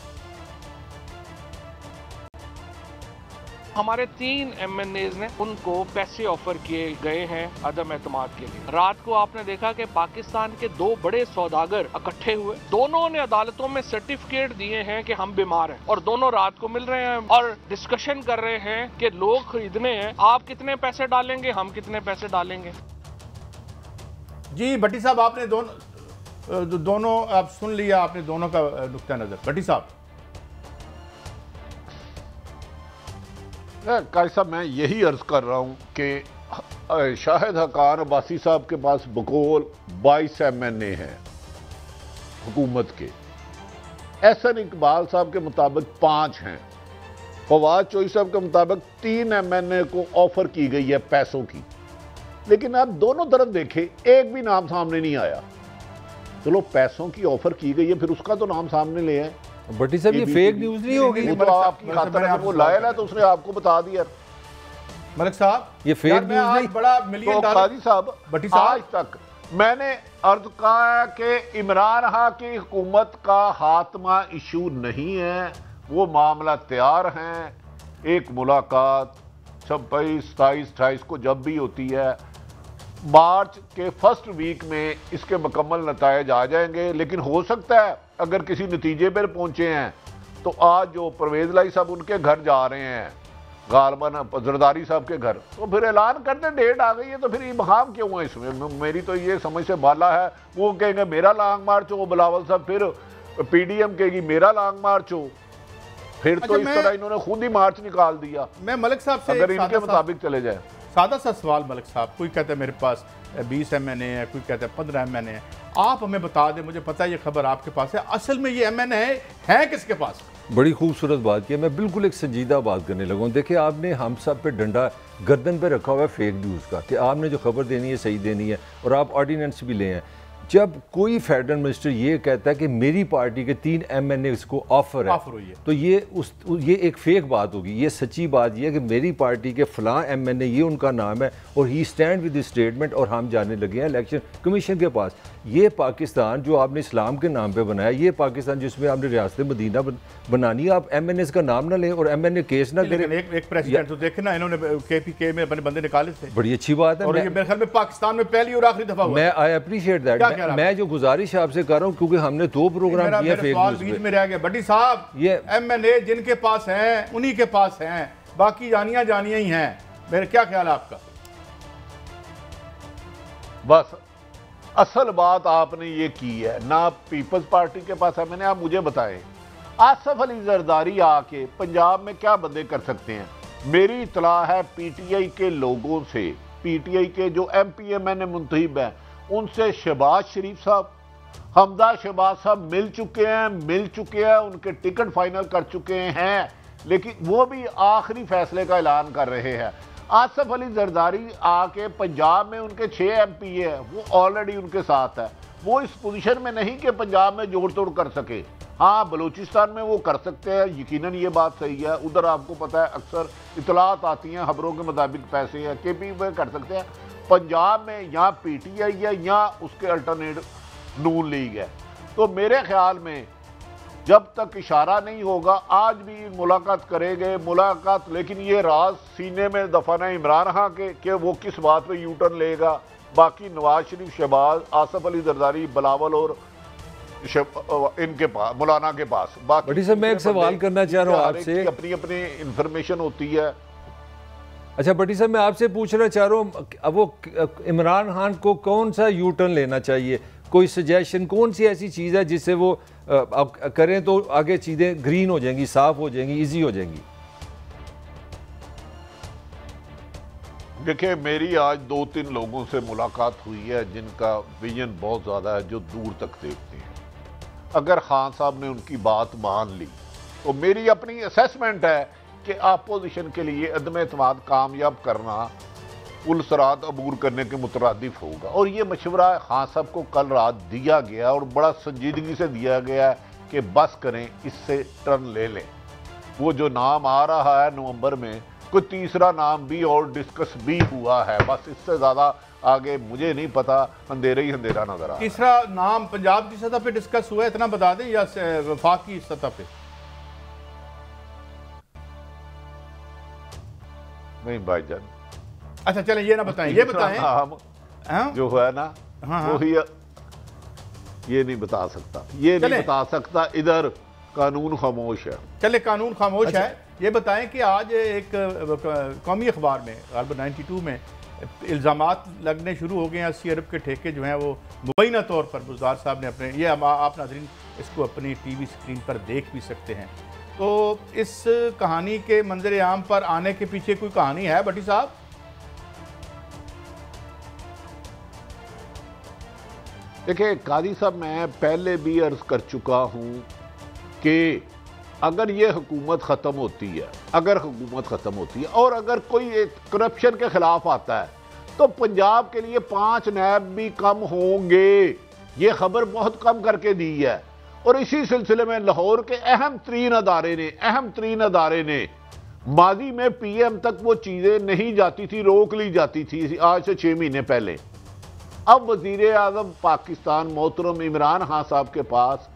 हमारे 3 MNAs ने उनको पैसे ऑफर किए गए हैं अदम एतमाद के लिए। रात को आपने देखा कि पाकिस्तान के 2 बड़े सौदागर इकट्ठे हुए, दोनों ने अदालतों में सर्टिफिकेट दिए हैं कि हम बीमार हैं, और दोनों रात को मिल रहे हैं और डिस्कशन कर रहे हैं कि लोग खरीदने हैं, आप कितने पैसे डालेंगे, हम कितने पैसे डालेंगे। जी भट्टी साहब, आपने दोनों आप सुन लिया, आपने दोनों का नुक्ता नजर। भट्टी साहब। काई साहब, मैं यही अर्ज कर रहा हूं कि शाहिद हकान अब्बासी साहब के पास बकौल 22 MNA हैं हुकूमत के। एहसन इकबाल साहब के मुताबिक 5 हैं। फवाद चौधरी साहब के मुताबिक 3 MNA को ऑफर की गई है पैसों की। लेकिन आप दोनों तरफ देखें, एक भी नाम सामने नहीं आया। चलो पैसों की ऑफर की गई है, फिर उसका तो नाम सामने ले आए। भट्टी साहब ये फेक न्यूज़ नहीं होगी? वो तो आपकी खातर है, वो लायल है तो उसने आपको बता दिया। मलिक साहब, ये फेक न्यूज़ नहीं। बड़ा मिलियन डॉलर काजी साहब, भट्टी साहब, आज तक मैंने अर्ज कहा है कि इमरान खान की हुकूमत का खात्मा इशू नहीं है, वो मामला तैयार है। एक मुलाकात 26, 27, 28 को जब भी होती है, मार्च के फर्स्ट वीक में इसके मुकम्मल नतायज आ जाएंगे। लेकिन हो सकता है अगर किसी नतीजे पर पहुंचे हैं तो आज जो परवेज़ लाई साहब उनके घर जा रहे हैं, गालबन जरदारी साहब के घर, तो फिर ऐलान करते डेट आ गई है, तो फिर इबहाम क्यों है इसमें? मेरी तो ये समझ से बाला है। वो कहेंगे मेरा लॉन्ग मार्च हो, बिलावल साहब फिर पीडीएम कहेगी मेरा लॉन्ग मार्च हो। फिर तो इस तरह इन्होंने खुद ही मार्च निकाल दिया। मैं मलिक साहब से अगर इनके मुताबिक चले जाए। सादा सा सवाल मलिक साहब, कोई कहता है मेरे पास 20 MNA है, कोई कहता है 15 MNA है। आप हमें बता दें, मुझे पता है ये खबर आपके पास है, असल में ये MNA है किसके पास? बड़ी खूबसूरत बात की। मैं बिल्कुल एक संजीदा बात करने लगा हूँ। देखिए, आपने हम सब पे डंडा गर्दन पे रखा हुआ है फेक न्यूज़ का कि आपने जो खबर देनी है सही देनी है, और आप ऑर्डिनेंस भी ले हैं। जब कोई फेडरल मिनिस्टर ये कहता है कि मेरी पार्टी के 3 MNAs को ऑफर है, तो ये एक फेक बात होगी। ये सच्ची बात ये है कि मेरी पार्टी के फलां MNA, ये उनका नाम है, और ही स्टैंड विद स्टेटमेंट, और हम जाने लगे हैं इलेक्शन कमीशन के पास। ये पाकिस्तान जो आपने इस्लाम के नाम पे बनाया, ये पाकिस्तान जिसमें आपने रियासत मदीना बनानी है, आप MNAs का नाम ना लें और MNA केस ना करें। एक प्रेसिडेंट तो देखे ना, इन्होंने KPK में बंदे निकाले थे। बड़ी अच्छी बात है, और ये मेरे ख्याल में पाकिस्तान में पहली और आखिरी दफा हुआ। मैं आई अप्रिशिएट दैट। मैं जो गुजारिश आपसे कर रहा हूँ, क्योंकि हमने 2 प्रोग्राम किए फेक न्यूज़ बीच में रह गया। भट्टी साहब, ये MNA जिनके पास हैं उन्हीं के पास हैं, बाकी जानिया ही हैं। मेरे क्या ख्याल है आपका? बस असल बात आपने ये की है ना, पीपल्स पार्टी के पास है। मैंने आप मुझे बताएं, आसफ अली जरदारी आके पंजाब में क्या बंदे कर सकते हैं? मेरी इतला है पीटीआई के लोगों से, पीटीआई के जो एमपीएमएन मुंतहिब हैं, उनसे शहबाज शरीफ साहब, हमदा शहबाज साहब मिल चुके हैं, उनके टिकट फाइनल कर चुके हैं, लेकिन वो भी आखिरी फैसले का ऐलान कर रहे हैं। आसफ अली जरदारी आके पंजाब में उनके 6 एमपी है, वो ऑलरेडी उनके साथ है। वो इस पोजीशन में नहीं कि पंजाब में जोड़ तोड़ कर सके। हाँ, बलूचिस्तान में वो कर सकते हैं, यकीनन ये बात सही है। उधर आपको पता है अक्सर इतलात आती हैं, खबरों के मुताबिक पैसे हैं, केपी में कर सकते हैं। पंजाब में या पीटीआई है या उसके अल्टरनेट नून लीग है। तो मेरे ख्याल में जब तक इशारा नहीं होगा, आज भी मुलाकात करेंगे मुलाकात, लेकिन ये राज सीने में दफन है इमरान खान के कि वो किस बात पे यू टर्न लेगा। बाकी नवाज शरीफ, शहबाज, आसफ अली जरदारी, बिलावल और इनके पास, मौलाना के पास। बाकी सर मैं एक सवाल करना चाह रहा हूँ आपसे, अपनी अपनी इंफॉर्मेशन होती है। अच्छा भट्टी साहब, मैं आपसे पूछना चाह रहा हूँ, अब वो इमरान खान को कौन सा यू टर्न लेना चाहिए? कोई सजेशन, कौन सी ऐसी चीज़ है जिससे वो करें तो आगे चीज़ें ग्रीन हो जाएंगी, साफ हो जाएंगी, इजी हो जाएंगी? देखिए, मेरी आज 2-3 लोगों से मुलाकात हुई है जिनका विजन बहुत ज़्यादा है, जो दूर तक देखते हैं। अगर खान साहब ने उनकी बात मान ली तो मेरी अपनी असेसमेंट है कि अपोजिशन के लिए अदम एतमाद कामयाब करना पुलसरात अबूर करने के मुतरादिफ होगा। और ये मशवरा खान साहब को कल रात दिया गया और बड़ा संजीदगी से दिया गया है कि बस करें, इससे टर्न ले लें। वो जो नाम आ रहा है नवंबर में, कोई तीसरा नाम भी और डिस्कस भी हुआ है, बस इससे ज़्यादा आगे मुझे नहीं पता, अंधेरा ही अंधेरा नजर आ। तीसरा नाम पंजाब की सतह पे डिस्कस हुआ है, इतना बता दें, या वफाक की सतह पे? नहीं भाईजान। अच्छा चलें, ये ना बताएं, ये बताएं हम जो है ना, वही ये नहीं बता सकता, ये नहीं बता सकता। इधर कानून खामोश है। चले, कानून खामोश है। ये बताएं कि आज एक कौमी अखबार में गलबन 92 में इल्ज़ामात लगने शुरू हो गए हैं। 80 अरब के ठेके जो हैं वो मुबैना तौर पर बुज़दार साहब ने अपने, ये आप नाज़रीन इसको अपनी टीवी स्क्रीन पर देख भी सकते हैं। तो इस कहानी के मंजर आम पर आने के पीछे कोई कहानी है भट्टी साहब? देखिए कादी साहब, मैं पहले भी अर्ज कर चुका हूं कि अगर ये हुकूमत ख़त्म होती है, अगर हुकूमत ख़त्म होती है और अगर कोई करप्शन के खिलाफ आता है, तो पंजाब के लिए 5 नैब भी कम होंगे। ये खबर बहुत कम करके दी है। और इसी सिलसिले में लाहौर के अहम तरीन अदारे ने माजी में पीएम तक वो चीज़ें नहीं जाती थी, रोक ली जाती थी आज से 6 महीने पहले। अब वज़ीर आज़म पाकिस्तान मोहतरम इमरान खान साहब के पास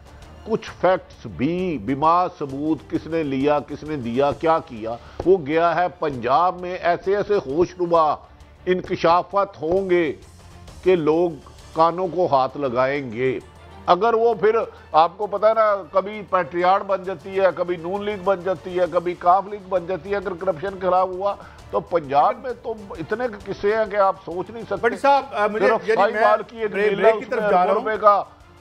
कुछ फैक्ट्स भी, बिमा सबूत, किसने लिया, किसने दिया, क्या किया, वो गया है पंजाब में। ऐसे ऐसे होशरुबा इंकशाफात होंगे कि लोग कानों को हाथ लगाएंगे। अगर वो फिर आपको पता है ना, कभी पैट्रियार्ड बन जाती है, कभी नून लीग बन जाती है, कभी काफ लीग बन जाती है, अगर करप्शन के खिलाफ हुआ तो पंजाब में तो इतने किस्से हैं कि आप सोच नहीं सकते। बट साहब, मुझे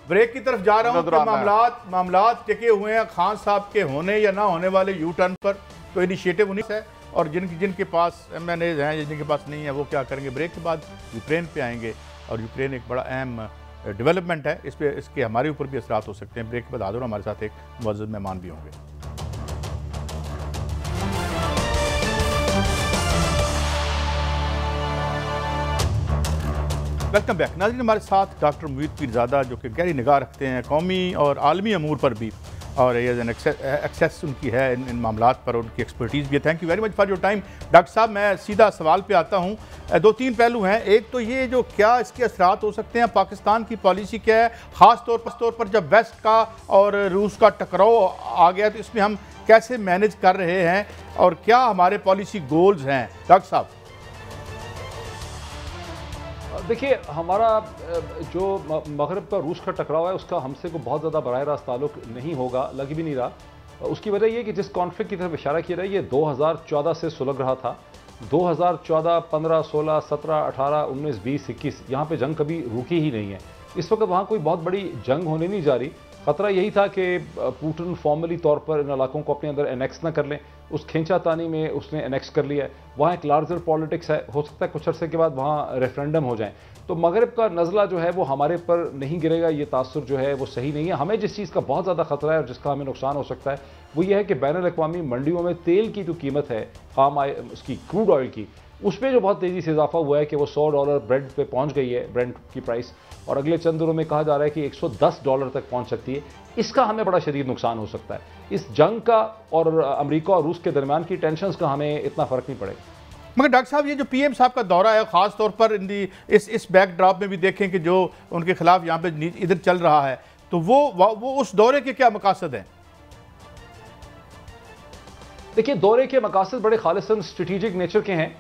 ब्रेक की तरफ जा रहा हूँ कि मामलात टिके हुए हैं खान साहब के होने या ना होने वाले यू टर्न पर। तो इनिशिएटिव उन्हीं है, और जिनके पास MNAs हैं या जिनके पास नहीं है वो क्या करेंगे। ब्रेक के बाद यूक्रेन पे आएंगे, और यूक्रेन एक बड़ा अहम डेवलपमेंट है, इसके हमारे ऊपर भी असरात हो सकते हैं। ब्रेक के बाद हाज़िर हमारे साथ एक मुअज़्ज़ज़ मेहमान भी होंगे। वेलकम बैक नाज़रीन, हमारे साथ डॉक्टर मुईद पीरज़ादा, जो कि गहरी निगाह रखते हैं कौमी और आलमी अमूर पर भी, और ये एक्सेस उनकी है इन मामलात पर, उनकी एक्सपर्टीज़ भी है। Thank you very much for your time. Doctor साहब, मैं सीधा सवाल पे आता हूँ। 2-3 पहलू हैं। एक तो ये, जो क्या इसके असरात हो सकते हैं, पाकिस्तान की पॉलिसी क्या है, ख़ास तौर पर जब वेस्ट का और रूस का टकराव आ गया, तो इसमें हम कैसे मैनेज कर रहे हैं और क्या हमारे पॉलिसी गोल्स हैं? डॉक्टर साहब देखिए, हमारा जो मगरब का रूस का टकराव है उसका हमसे को बहुत ज़्यादा बराह रास्त ताल्लुक नहीं होगा, लग भी नहीं रहा। उसकी वजह यह कि जिस कॉन्फ्लिक्ट की तरफ इशारा किया रहा है, ये 2014 से सुलग रहा था। 2014, 15, 16, 17, 18, 19, 20, 21 यहाँ पे जंग कभी रुकी ही नहीं है। इस वक्त वहाँ कोई बहुत बड़ी जंग होने नहीं जा रही। ख़तरा यही था कि पुतिन फॉर्मली तौर पर इन इलाकों को अपने अंदर एनेक्स ना कर लें, उस खींचातानी में उसने एनेक्स कर लिया है। वहाँ एक लार्जर पॉलिटिक्स है, हो सकता है कुछ अरसे के बाद वहाँ रेफरेंडम हो जाए। तो मगरब का नज़ला जो है वो हमारे पर नहीं गिरेगा, ये तासुर जो है वो सही नहीं है। हमें जिस चीज़ का बहुत ज़्यादा खतरा है और जिसका हमें नुकसान हो सकता है वो ये है कि बैनुल-अक़वामी मंडियों में तेल की जो कीमत है, पाम ऑयल, उसकी क्रूड ऑयल की, उसमें जो बहुत तेज़ी से इजाफा हुआ है कि वो $100 ब्रेड पे पहुंच गई है, ब्रेंट की प्राइस, और अगले चंद दिनों में कहा जा रहा है कि $110 तक पहुंच सकती है। इसका हमें बड़ा शदीद नुकसान हो सकता है। इस जंग का और अमेरिका और रूस के दरमियान की टेंशन का हमें इतना फ़र्क नहीं पड़ेगा। मगर डॉक्टर साहब, ये जो पीएम साहब का दौरा है, ख़ास तौर पर इस बैकड्रॉप में भी देखें कि जो उनके खिलाफ यहाँ पे इधर चल रहा है, तो वो उस दौरे के क्या मकासद हैं? देखिए, दौरे के मकासद बड़े खालिसन स्ट्रेटेजिक नेचर के हैं।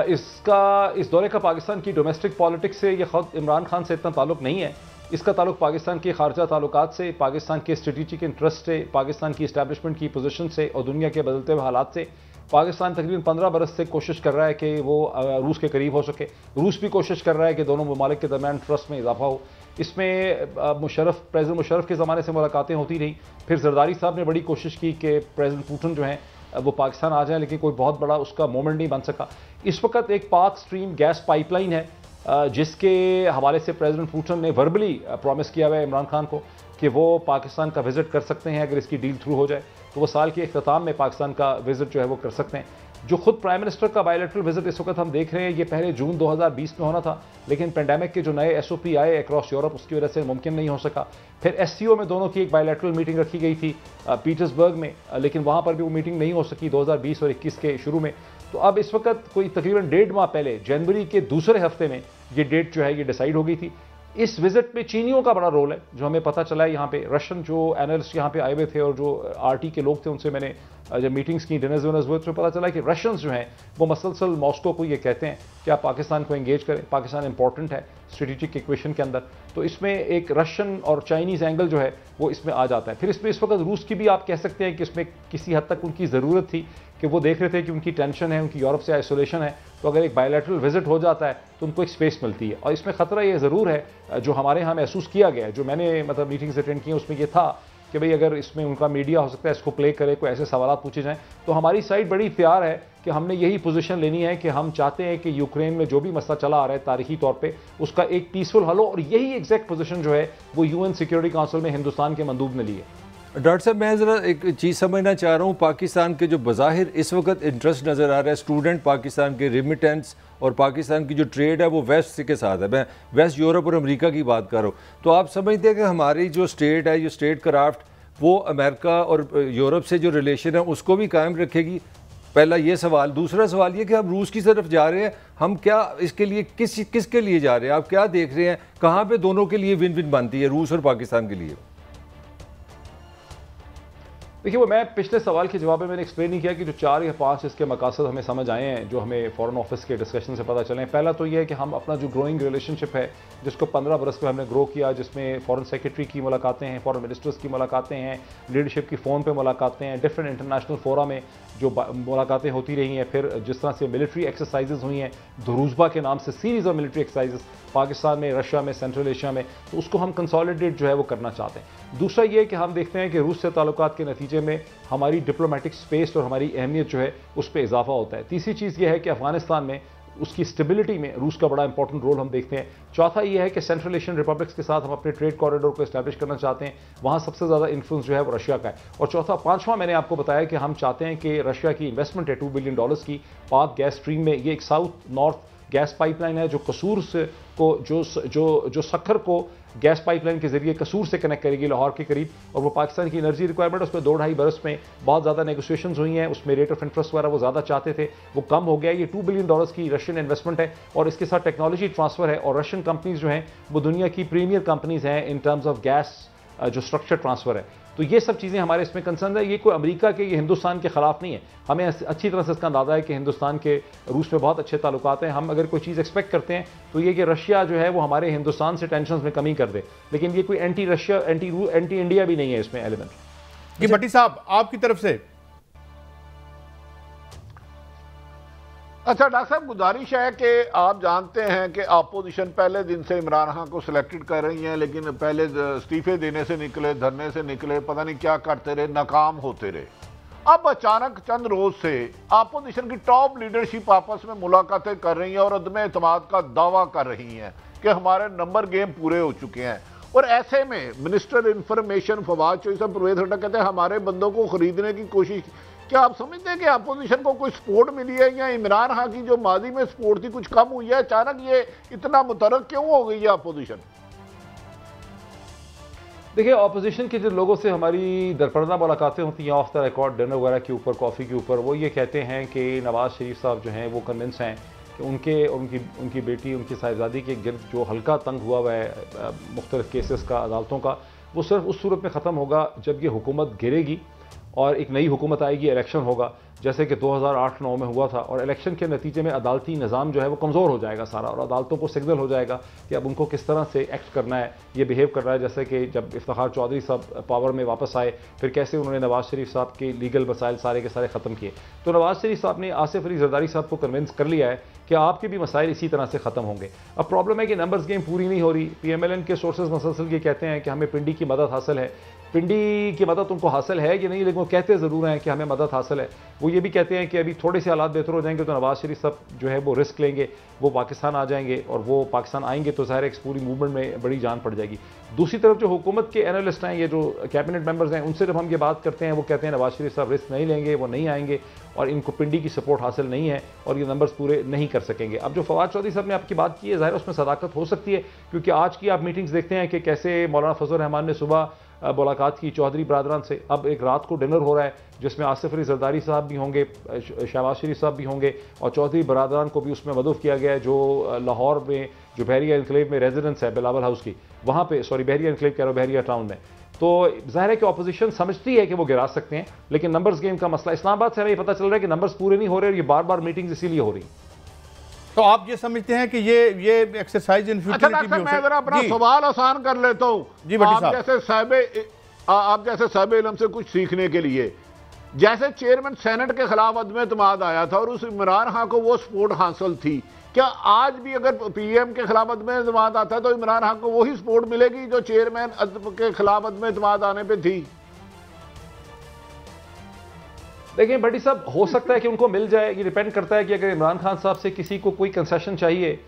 इस दौरे का पाकिस्तान की डोमेस्टिक पॉलिटिक्स से या खुद इमरान खान से इतना ताल्लुक नहीं है। इसका ताल्लुक पाकिस्तान के खारजा ताल्लुकात से, पाकिस्तान के स्ट्रेटेजिक इंटरेस्ट से, पाकिस्तान की इस्टेब्लिशमेंट की पोजीशन से और दुनिया के बदलते हुए हालात से। पाकिस्तान तकरीबन 15 बरस से कोशिश कर रहा है कि वो रूस के करीब हो सके। रूस भी कोशिश कर रहा है कि दोनों ममालिक के दरमियान ट्रस्ट में इजाफा हो। इसमें प्रेसिडेंट मुशर्रफ के ज़माने से मुलाकातें होती रहीं। फिर जरदारी साहब ने बड़ी कोशिश की कि प्रेसिडेंट पुतिन जो हैं वो पाकिस्तान आ जाए, लेकिन कोई बहुत बड़ा उसका मोमेंट नहीं बन सका। इस वक्त एक पाक स्ट्रीम गैस पाइपलाइन है जिसके हवाले से प्रेसिडेंट पुतिन ने वर्बली प्रॉमिस किया हुआ है इमरान खान को कि वो पाकिस्तान का विजिट कर सकते हैं। अगर इसकी डील थ्रू हो जाए तो वो साल के इख्तिताम में पाकिस्तान का विजिट जो है वो कर सकते हैं। जो खुद प्राइम मिनिस्टर का बायलैटरल विजिट इस वक्त हम देख रहे हैं, ये पहले जून 2020 में होना था, लेकिन पेंडेमिक के जो नए SOP आए अक्रॉस यूरोप, उसकी वजह से मुमकिन नहीं हो सका। फिर SCO में दोनों की एक बायलैटरल मीटिंग रखी गई थी पीटर्सबर्ग में, लेकिन वहाँ पर भी वो मीटिंग नहीं हो सकी 2020 और 21 के शुरू में। तो अब इस वक्त कोई तकरीबन 1.5 माह पहले जनवरी के दूसरे हफ्ते में ये डेट जो है ये डिसाइड हो गई थी। इस विजिट में चीनियों का बड़ा रोल है, जो हमें पता चला है। यहाँ पे रशियन जो एनालिस्ट यहाँ पे आए हुए थे और जो RT के लोग थे, उनसे मैंने जब मीटिंग्स की, डिनर्स विनर्स हुए, तो पता चला कि रशियंस जो हैं वो मसलसल मॉस्को को ये कहते हैं कि आप पाकिस्तान को एंगेज करें, पाकिस्तान इंपॉर्टेंट है स्ट्रेटेजिक इक्वेशन के अंदर। तो इसमें एक रशियन और चाइनीज़ एंगल जो है वो इसमें आ जाता है। फिर इसमें इस वक्त रूस की भी आप कह सकते हैं कि इसमें किसी हद तक उनकी ज़रूरत थी कि वो देख रहे थे कि उनकी टेंशन है, उनकी यूरोप से आइसोलेशन है, तो अगर एक बायलैटरल विजिट हो जाता है तो उनको एक स्पेस मिलती है। और इसमें ख़तरा ये ज़रूर है, जो हमारे यहाँ महसूस किया गया है, जो मैंने मतलब मीटिंग्स अटेंड की, उसमें ये था कि भाई अगर इसमें उनका मीडिया हो सकता है इसको प्ले करे, कोई ऐसे सवाल पूछे जाएँ, तो हमारी साइड बड़ी तैयार है कि हमने यही पोजीशन लेनी है कि हम चाहते हैं कि यूक्रेन में जो भी मसला चला आ रहा है तारीखी तौर पे उसका एक पीसफुल हल हो, और यही एग्जैक्ट पोजीशन जो है वो UN सिक्योरिटी काउंसिल में हिंदुस्तान के मंदूब ने ली है। डॉक्टर साहब, मैं ज़रा एक चीज़ समझना चाह रहा हूँ। पाकिस्तान के जो बज़ाहिर इस वक्त इंटरेस्ट नज़र आ रहा है, स्टूडेंट पाकिस्तान के रिमिटेंस और पाकिस्तान की जो ट्रेड है वो वेस्ट के साथ है। मैं वेस्ट यूरोप और अमेरिका की बात कर रहा हूँ। तो आप समझते हैं कि हमारी जो स्टेट है, जो स्टेट क्राफ्ट, वो अमेरिका और यूरोप से जो रिलेशन है उसको भी कायम रखेगी? पहला ये सवाल। दूसरा सवाल ये कि हम रूस की तरफ जा रहे हैं, हम क्या इसके लिए किसके लिए जा रहे हैं? आप क्या देख रहे हैं, कहाँ पे दोनों के लिए विन विन बनती है, रूस और पाकिस्तान के लिए? देखिए, वो मैं पिछले सवाल के जवाब में मैंने एक्सप्लेन नहीं किया कि जो 4 या 5 इसके मकासद हमें समझ आए हैं, जो हमें फॉरेन ऑफिस के डिस्कशन से पता चले। पहला तो ये है कि हम अपना जो ग्रोइंग रिलेशनशिप है, जिसको 15 बरस में हमने ग्रो किया, जिसमें फॉरेन सेक्रेटरी की मुलाकातें हैं, फॉरेन मिनिस्टर्स की मुलाकातें हैं, लीडरशिप की फ़ोन पर मुलाकातें हैं, डिफरेंट इंटरनेशनल फोरा में जो मुलाकातें होती रही हैं। फिर जिस तरह से मिलिट्री एक्सरसाइजेज हुई हैं, दुरूज़बा के नाम से series of military exercises Pakistan में, रशिया में, सेंट्रल एशिया में, तो उसको हम कंसोलिडेट जो है वो करना चाहते हैं। दूसरा ये कि हम देखते हैं कि रूस से ताल्लुकात के नतीजे में हमारी डिप्लोमेटिक स्पेस और हमारी अहमियत जो है उस पर इजाफा होता है। तीसरी चीज़ ये है कि अफगानिस्तान में उसकी स्टेबिलिटी में रूस का बड़ा इंपॉर्टेंट रोल हम देखते हैं। चौथा ये है कि सेंट्रल एशियन रिपब्लिक्स के साथ हम अपने ट्रेड कॉरिडोर को एस्टैब्लिश करना चाहते हैं, वहाँ सबसे ज़्यादा इन्फ्लुएंस जो है वो रशिया का है। और चौथा, पांचवा मैंने आपको बताया कि हम चाहते हैं कि रशिया की इन्वेस्टमेंट है $2 बिलियन की पाक गैस स्ट्रीम में। ये एक साउथ नॉर्थ गैस पाइपलाइन है जो कसूर से को जो सखर को गैस पाइपलाइन के जरिए कसूर से कनेक्ट करेगी लाहौर के करीब, और वो पाकिस्तान की एनर्जी रिक्वायरमेंट उसमें 2-2.5 बरस में बहुत ज़्यादा नेगोशिएशंस हुई हैं। उसमें रेट ऑफ इंटरेस्ट वगैरह वो ज़्यादा चाहते थे, वो कम हो गया। ये $2 बिलियन की रशियन इन्वेस्टमेंट है और इसके साथ टेक्नोलॉजी ट्रांसफर है, और रशियन कंपनीज जो हैं वो दुनिया की प्रीमियर कंपनीज हैं इन टर्म्स ऑफ गैस जो स्ट्रक्चर ट्रांसफर है। तो ये सब चीज़ें हमारे इसमें कंसर्न है। ये कोई अमेरिका के, ये हिंदुस्तान के खिलाफ नहीं है। हमें अच्छी तरह से इसका अंदाजा है कि हिंदुस्तान के रूस में बहुत अच्छे ताल्लुकात हैं। हम अगर कोई चीज़ एक्सपेक्ट करते हैं तो ये कि रशिया जो है वो हमारे हिंदुस्तान से टेंशन में कमी कर दे, लेकिन ये कोई एंटी रशिया एंटी इंडिया भी नहीं है इसमें एलिमेंट। जी भट्टी साहब, आपकी तरफ से। अच्छा डॉक्टर साहब, गुजारिश है कि आप जानते हैं कि अपोजिशन पहले दिन से इमरान खान को सिलेक्टेड कर रही है, लेकिन पहले इस्तीफे देने से निकले, धरने से निकले, पता नहीं क्या करते रहे, नाकाम होते रहे। अब अचानक चंद रोज से अपोजिशन की टॉप लीडरशिप आपस में मुलाकातें कर रही है और अदम एतमाद का दावा कर रही है कि हमारे नंबर गेम पूरे हो चुके हैं। और ऐसे में मिनिस्टर इंफॉर्मेशन फवाद चौधरी साहब परवेज खट्टर कहते हैं हमारे बंदों को खरीदने की कोशिश। क्या आप समझते हैं कि अपोजिशन को कोई सपोर्ट मिली है या इमरान खान की जो माजी में सपोर्ट थी कुछ कम हुई है? अचानक ये इतना मुतरक क्यों हो गई है अपोजिशन? देखिए, ऑपोजिशन के जो लोगों से हमारी दरपर्दा मुलाकातें होती हैं ऑफ द रिकॉर्ड डिनर वगैरह के ऊपर, कॉफ़ी के ऊपर, वो ये कहते हैं कि नवाज़ शरीफ साहब जो हैं वो कन्विंस हैं कि उनकी बेटी, उनकी साहिबजादी के गिर्द जो हल्का तंग हुआ है मुख्तलिफ केसेस का, अदालतों का, वो सिर्फ उस सूरत में ख़त्म होगा जब ये हुकूमत गिरेगी और एक नई हुकूमत आएगी, इलेक्शन होगा, जैसे कि 2008-9 में हुआ था। और इलेक्शन के नतीजे में अदालती निज़ाम जो है वो कमज़ोर हो जाएगा सारा, और अदालतों को सिग्नल हो जाएगा कि अब उनको किस तरह से एक्ट करना है, ये बिहेव करना है। जैसे कि जब इफ्तिखार चौधरी साहब पावर में वापस आए, फिर कैसे उन्होंने नवाज़ शरीफ साहब के लीगल मसाइल सारे के सारे ख़त्म किए। तो नवाज़ शरीफ साहब ने आसिफ अली जरदारी साहब को कन्विंस कर लिया है कि आपके भी मसाइल इसी तरह से ख़त्म होंगे। अब प्रॉब्लम है कि नंबर्स गेम पूरी नहीं हो रही। PMLN के सोर्सेज मसलसल ये कहते हैं कि हमें पिंडी की मदद हासिल है। पिंडी की मदद उनको हासिल है कि नहीं, लेकिन वो कहते ज़रूर हैं कि हमें मदद हासिल है। वो ये भी कहते हैं कि अभी थोड़े से हालात बेहतर हो जाएंगे तो नवाज़ शरीफ साहब जो है वो रिस्क लेंगे, वो पाकिस्तान आ जाएंगे, और वो पाकिस्तान आएंगे तो ज़ाहिर है इस पूरी मूवमेंट में बड़ी जान पड़ जाएगी। दूसरी तरफ जो हुकूमत के एनालिस्ट हैं, ये जो कैबिनेट मेंबर्स हैं, उनसे जब हम ये बात करते हैं वो कहते हैं नवाज़ शरीफ साहब रिस्क नहीं लेंगे, वो नहीं आएंगे और इनको पिंडी की सपोर्ट हासिल नहीं है और ये नंबर्स पूरे नहीं कर सकेंगे। अब जो फवाद चौधरी साहब ने आपकी बात की है, ज़ाहिर उसमें सदाकत हो सकती है, क्योंकि आज की आप मीटिंग्स देखते हैं कि कैसे मौलाना फजल रहमान ने सुबह मुलाकात की चौधरी बरादरान से। अब एक रात को डिनर हो रहा है जिसमें आसिफ अली जरदारी साहब भी होंगे, शहबाज शरीफ साहब भी होंगे, और चौधरी बरादरान को भी उसमें मदद किया गया है जो लाहौर में जो बहरिया एनक्लेव में रेजिडेंस है बिलावल हाउस की, वहाँ पे, सॉरी बहरिया एनक्लेव कह रहा हूँ, बहरिया टाउन में। तो जाहिर है कि अपोजिशन समझती है कि वो गिरा सकते हैं, लेकिन नंबर्स गेम का मसला इस्लामाबाद से हमें पता चल रहा है कि नंबर्स पूरे नहीं हो रहे और ये बार बार मीटिंग्स इसीलिए हो रही। तो आप ये समझते हैं कि ये एक्सरसाइज इन फ्यूचर मैं जरा अपना सवाल आसान कर लेता हूँ जी भट्टी आप जैसे साहिब इल्म से कुछ सीखने के लिए, जैसे चेयरमैन सेनेट के खिलाफ अदम एतमाद आया था और उस इमरान खान को वो सपोर्ट हासिल थी, क्या आज भी अगर PM के खिलाफ अदम एतमाद आता है तो इमरान खान को वही सपोर्ट मिलेगी जो चेयरमैन के खिलाफ अदम एतमाद आने पे थी? देखिए भट्टी साहब, हो सकता है कि उनको मिल जाए, ये डिपेंड करता है कि अगर इमरान खान साहब से किसी को कोई कंसेशन चाहिए,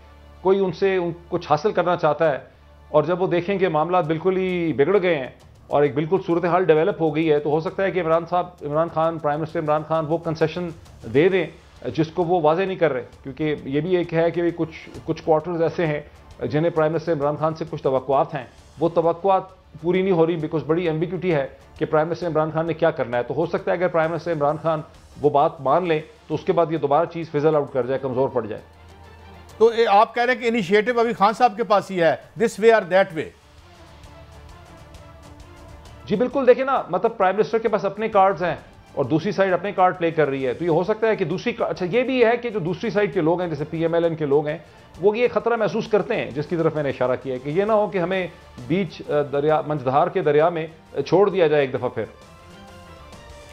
कोई उनसे कुछ हासिल करना चाहता है, और जब वो देखें कि मामला बिल्कुल ही बिगड़ गए हैं और एक बिल्कुल सूरत हाल डेवलप हो गई है, तो हो सकता है कि इमरान खान प्राइम मिनिस्टर इमरान खान वो कंसेशन दे दें जिसको वो वाजे नहीं कर रहे। क्योंकि ये भी एक है कि कुछ क्वार्टर्स ऐसे हैं जिन्हें प्राइम मिनिस्टर इमरान खान से कुछ तवक्कुआत हैं, वो तवक्कुआत पूरी नहीं हो रही, बिकॉज बड़ी एम्बिग्यूटी है कि प्राइम मिनिस्टर इमरान खान ने क्या करना है। तो हो सकता है अगर प्राइम मिनिस्टर इमरान खान वो बात मान लें तो उसके बाद ये दोबारा चीज़ फिजल आउट कर जाए, कमज़ोर पड़ जाए। तो आप कह रहे हैं कि इनिशिएटिव अभी खान साहब के पास ही है, दिस वे और दैट वे? जी बिल्कुल, देखिए ना, मतलब प्राइम मिनिस्टर के पास अपने कार्ड्स हैं और दूसरी साइड अपने कार्ड प्ले कर रही है, तो ये हो सकता है कि अच्छा ये भी है कि जो दूसरी साइड के लोग हैं, जैसे PMLN के लोग हैं, वो ये खतरा महसूस करते हैं, जिसकी तरफ मैंने इशारा किया है कि ये ना हो कि हमें बीच दरिया, मंझधार के दरिया में छोड़ दिया जाए एक दफ़ा फिर।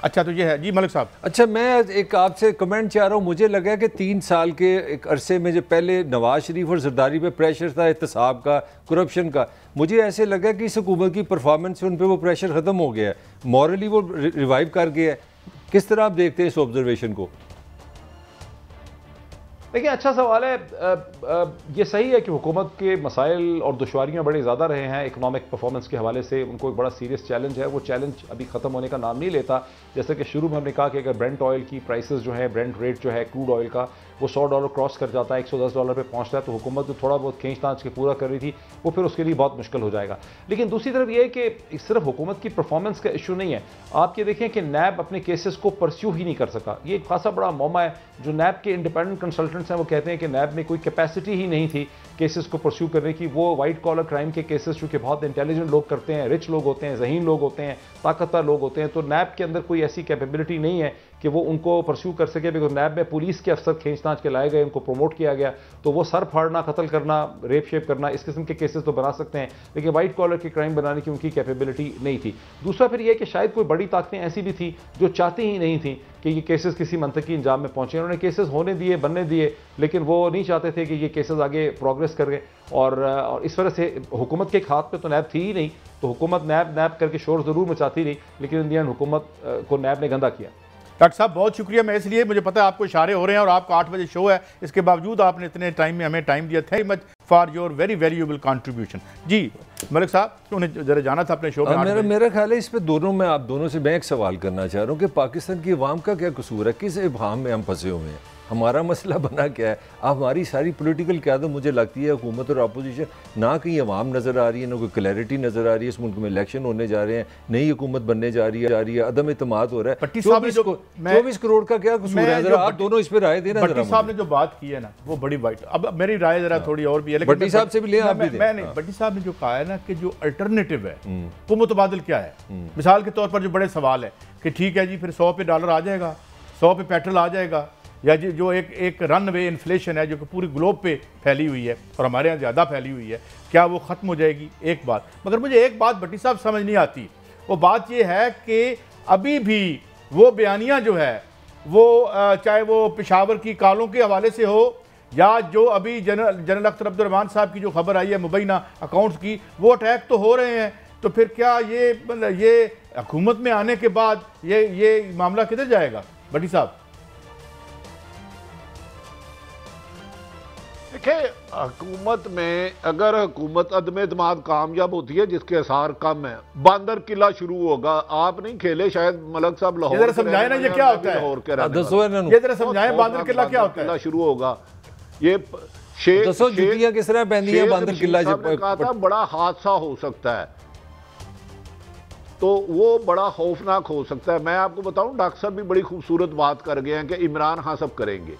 अच्छा, तो ये है जी मलिक साहब। अच्छा, मैं एक आपसे कमेंट चाह रहा हूँ। मुझे लगा कि 3 साल के एक अरसे में जो पहले नवाज शरीफ और जरदारी पे प्रेशर था एहतसाब का, करप्शन का, मुझे ऐसे लगा कि इस हुकूमत की परफॉर्मेंस से उन पर वो प्रेशर ख़त्म हो गया है, मॉरली वो रिवाइव कर गया है। किस तरह आप देखते हैं इस ऑब्जर्वेशन को? देखिए, अच्छा सवाल है। ये सही है कि हुकूमत के मसाइल और दुश्वारियाँ बड़े ज़्यादा रहे हैं इकनॉमिक परफॉर्मेंस के हवाले से। उनको एक बड़ा सीरियस चैलेंज है, वो चैलेंज अभी ख़त्म होने का नाम नहीं लेता। जैसे कि शुरू में हमने कहा कि अगर ब्रेंट ऑयल की प्राइसेस जो है, ब्रेंट रेट जो है क्रूड ऑयल का, वो $100 क्रॉस कर जाता है, $110 पे पहुँचता है, तो हुकूमत जो थोड़ा बहुत खींच तांच के पूरा कर रही थी, वो फिर उसके लिए बहुत मुश्किल हो जाएगा। लेकिन दूसरी तरफ ये है कि सिर्फ हुकूमत की परफॉर्मेंस का इशू नहीं है। आप ये देखें कि नैब अपने केसेस को परस्यू ही नहीं कर सका। ये एक खासा बड़ा मौमा है। जो नैब के इंडिपेंडेंट कंसल्टेंट्स हैं वो कहते हैं कि नैब में कोई कैपेसिटी ही नहीं थी केसेस को परस्यू करने की। वो वाइट कॉलर क्राइम के केसेस चूँकि बहुत इंटेलिजेंट लोग करते हैं, रिच लोग होते हैं, ज़हीन लोग होते हैं, ताकतवर लोग होते हैं, तो नैब के अंदर कोई ऐसी कैपेबिलिटी नहीं है कि वो उनको परस्यू कर सके। बिकॉज नैब में पुलिस के अफसर खींच तांच के लाए गए, उनको प्रमोट किया गया, तो वो सर फाड़ना, कत्ल करना, रेप शेप करना, इस किस्म के केसेस तो बना सकते हैं, लेकिन वाइट कॉलर की क्राइम बनाने की उनकी कैपेबिलिटी नहीं थी। दूसरा फिर यह कि शायद कोई बड़ी ताकतें ऐसी भी थी जो चाहती ही नहीं थी कि ये केसेस किसी मंतकी अंजाम में पहुंचे। उन्होंने केसेस होने दिए, बनने दिए, लेकिन वो नहीं चाहते थे कि ये केसेस आगे प्रोग्रेस कर गए। और इस वजह से हुकूमत के हाथ में तो नैब थी ही नहीं, तो हुकूमत नैब करके शोर ज़रूर मचाती रही, लेकिन इन दी एंड हुकूमत को नैब ने गंदा किया। डॉक्टर साहब बहुत शुक्रिया। मैं इसलिए, मुझे पता है आपको इशारे हो रहे हैं और आपका 8 बजे शो है, इसके बावजूद आपने इतने टाइम में हमें टाइम दिया। Thank you much for your very valuable contribution. जी मलिक साहब, उन्हें जरा जाना था अपने शो में। मेरा ख्याल है इस पे दोनों में, आप दोनों से मैं एक सवाल करना चाह रहा हूँ कि पाकिस्तान की अवाम का क्या कसूर है, किस इब्हाम में हम फंसे हुए हैं, हमारा मसला बना क्या है। हमारी सारी पॉलिटिकल क़यादत मुझे लगती है हुकूमत और अपोजिशन, ना कहीं अवाम नज़र आ रही है, ना कोई क्लैरिटी नज़र आ रही है। इस मुल्क में इलेक्शन होने जा रहे हैं, नई हुकूमत बनने जा रही है, अदम इत्मीनान हो रहा है। 24 करोड़ का क्या कसूर है, जरा आप दोनों इस पर राय देना। भट्टी साहब ने जो बात की है ना, वो बड़ी वाइट। अब मेरी राय जरा थोड़ी और भी है, लेकिन भट्टी साहब से भी ले, आप भी मैं नहीं, भट्टी साहब ने जो कहा है ना कि जो अल्टरनेटिव है वो मुतबादिल क्या है। मिसाल के तौर पर जो बड़े सवाल है कि ठीक है जी, फिर $100 पे डॉलर आ जाएगा, 100 पे पेट्रोल आ जाएगा, या जो एक रन वे इन्फ्लेशन है जो कि पूरी ग्लोब पे फैली हुई है और हमारे यहाँ ज़्यादा फैली हुई है, क्या वो ख़त्म हो जाएगी? एक बात। मगर मुझे एक बात भट्टी साहब समझ नहीं आती, वो बात ये है कि अभी भी वो बयानियाँ जो है वो चाहे वो पेशावर की कालों के हवाले से हो या जो अभी जनरल अख्तर अब्दुर्रहमान साहब की जो खबर आई है मुबैना अकाउंट्स की, वो अटैक तो हो रहे हैं। तो फिर क्या ये हुकूमत में आने के बाद ये मामला किधर जाएगा भट्टी साहब? देखिए, हुकूमत में अगर हुकूमत अदम एतमाद कामयाब होती है, जिसके आसार कम है, बांदर किला शुरू होगा। आप नहीं खेले शायद, मलक साहब लाहौर समझाए ना ये क्या होता है, ये जरा समझाए बांदर किला क्या होता है। शुरू होगा ये जुतियां किस तरह पहनी है बांदर किला, कहा था बड़ा हादसा हो सकता है, तो वो बड़ा खौफनाक हो सकता है। मैं आपको बताऊं, डॉक्टर साहब भी बड़ी खूबसूरत बात कर गए हैं कि इमरान खान सब करेंगे।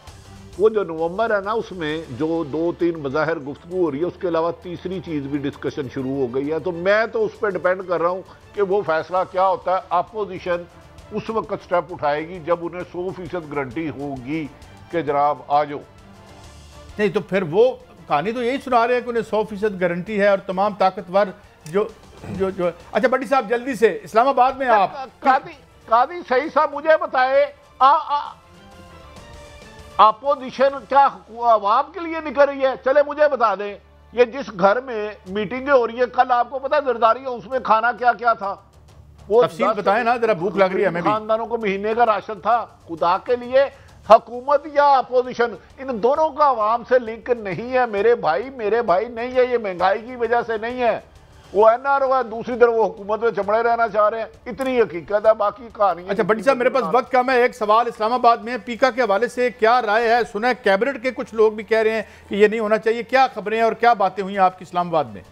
वो जो नवंबर है ना, उसमें जो 2-3 बज़ाहिर गुफ्तगू हो रही है, उसके अलावा तीसरी चीज़ भी डिस्कशन शुरू हो गई है। तो मैं तो उस पर डिपेंड कर रहा हूँ कि वो फैसला क्या होता है। अपोजिशन उस वक्त स्टेप उठाएगी जब उन्हें 100% गारंटी होगी कि जनाब आ जाओ। नहीं तो फिर वो कहानी तो यही सुना रहे हैं कि उन्हें 100% गारंटी है और तमाम ताकतवर जो अच्छा भट्टी साहब जल्दी से इस्लामाबाद में आप कादी सही साहब मुझे बताए, अपोजिशन क्या आवाम के लिए निकल रही है? चले मुझे बता दें, ये जिस घर में मीटिंगें हो रही है, कल आपको पता है जरदारी हाउस में खाना क्या क्या था? वो तफसील बताएं ना, जरा भूख लग रही है हमें भी। खानदानों को महीने का राशन था। खुदा के लिए हुकूमत या अपोजिशन, इन दोनों का आवाम से लिंक नहीं है मेरे भाई नहीं है। ये महंगाई की वजह से नहीं है, वो एनआरओ दूसरी तरफ वो हुकूमत में चमड़े रहना चाह रहे हैं, इतनी हकीकत है, बाकी कहानी। अच्छा भट्टी साहब, मेरे पास वक्त कम है, एक सवाल इस्लामाबाद में पीका के हवाले से क्या राय है? सुना है कैबिनेट के कुछ लोग भी कह रहे हैं कि ये नहीं होना चाहिए, क्या खबरें और क्या बातें हुई आपकी इस्लामाबाद में?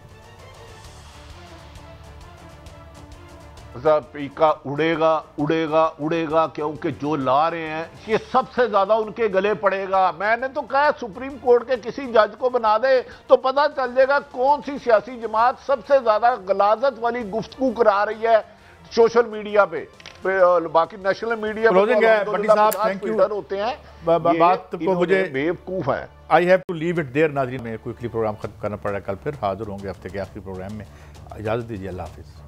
पीका उड़ेगा उड़ेगा उड़ेगा, क्योंकि जो ला रहे हैं ये सबसे ज्यादा उनके गले पड़ेगा। मैंने तो कहा सुप्रीम कोर्ट के किसी जज को बना दे तो पता चल जाएगा कौन सी सियासी जमात सबसे ज्यादा गलाजत वाली गुफ्तगू करा रही है सोशल मीडिया पे। बाकी नेशनल मीडिया भट्टी साहब थैंक यू होते हैं, बात को मुझे बेवकूफ है। I have to leave it there. नाज़रीन, में क्विकली प्रोग्राम खत्म करना पड़ा, कल फिर हाजिर होंगे हफ्ते के आखिरी प्रोग्राम में। इजाज़त दीजिए, अल्लाह हाफिज़।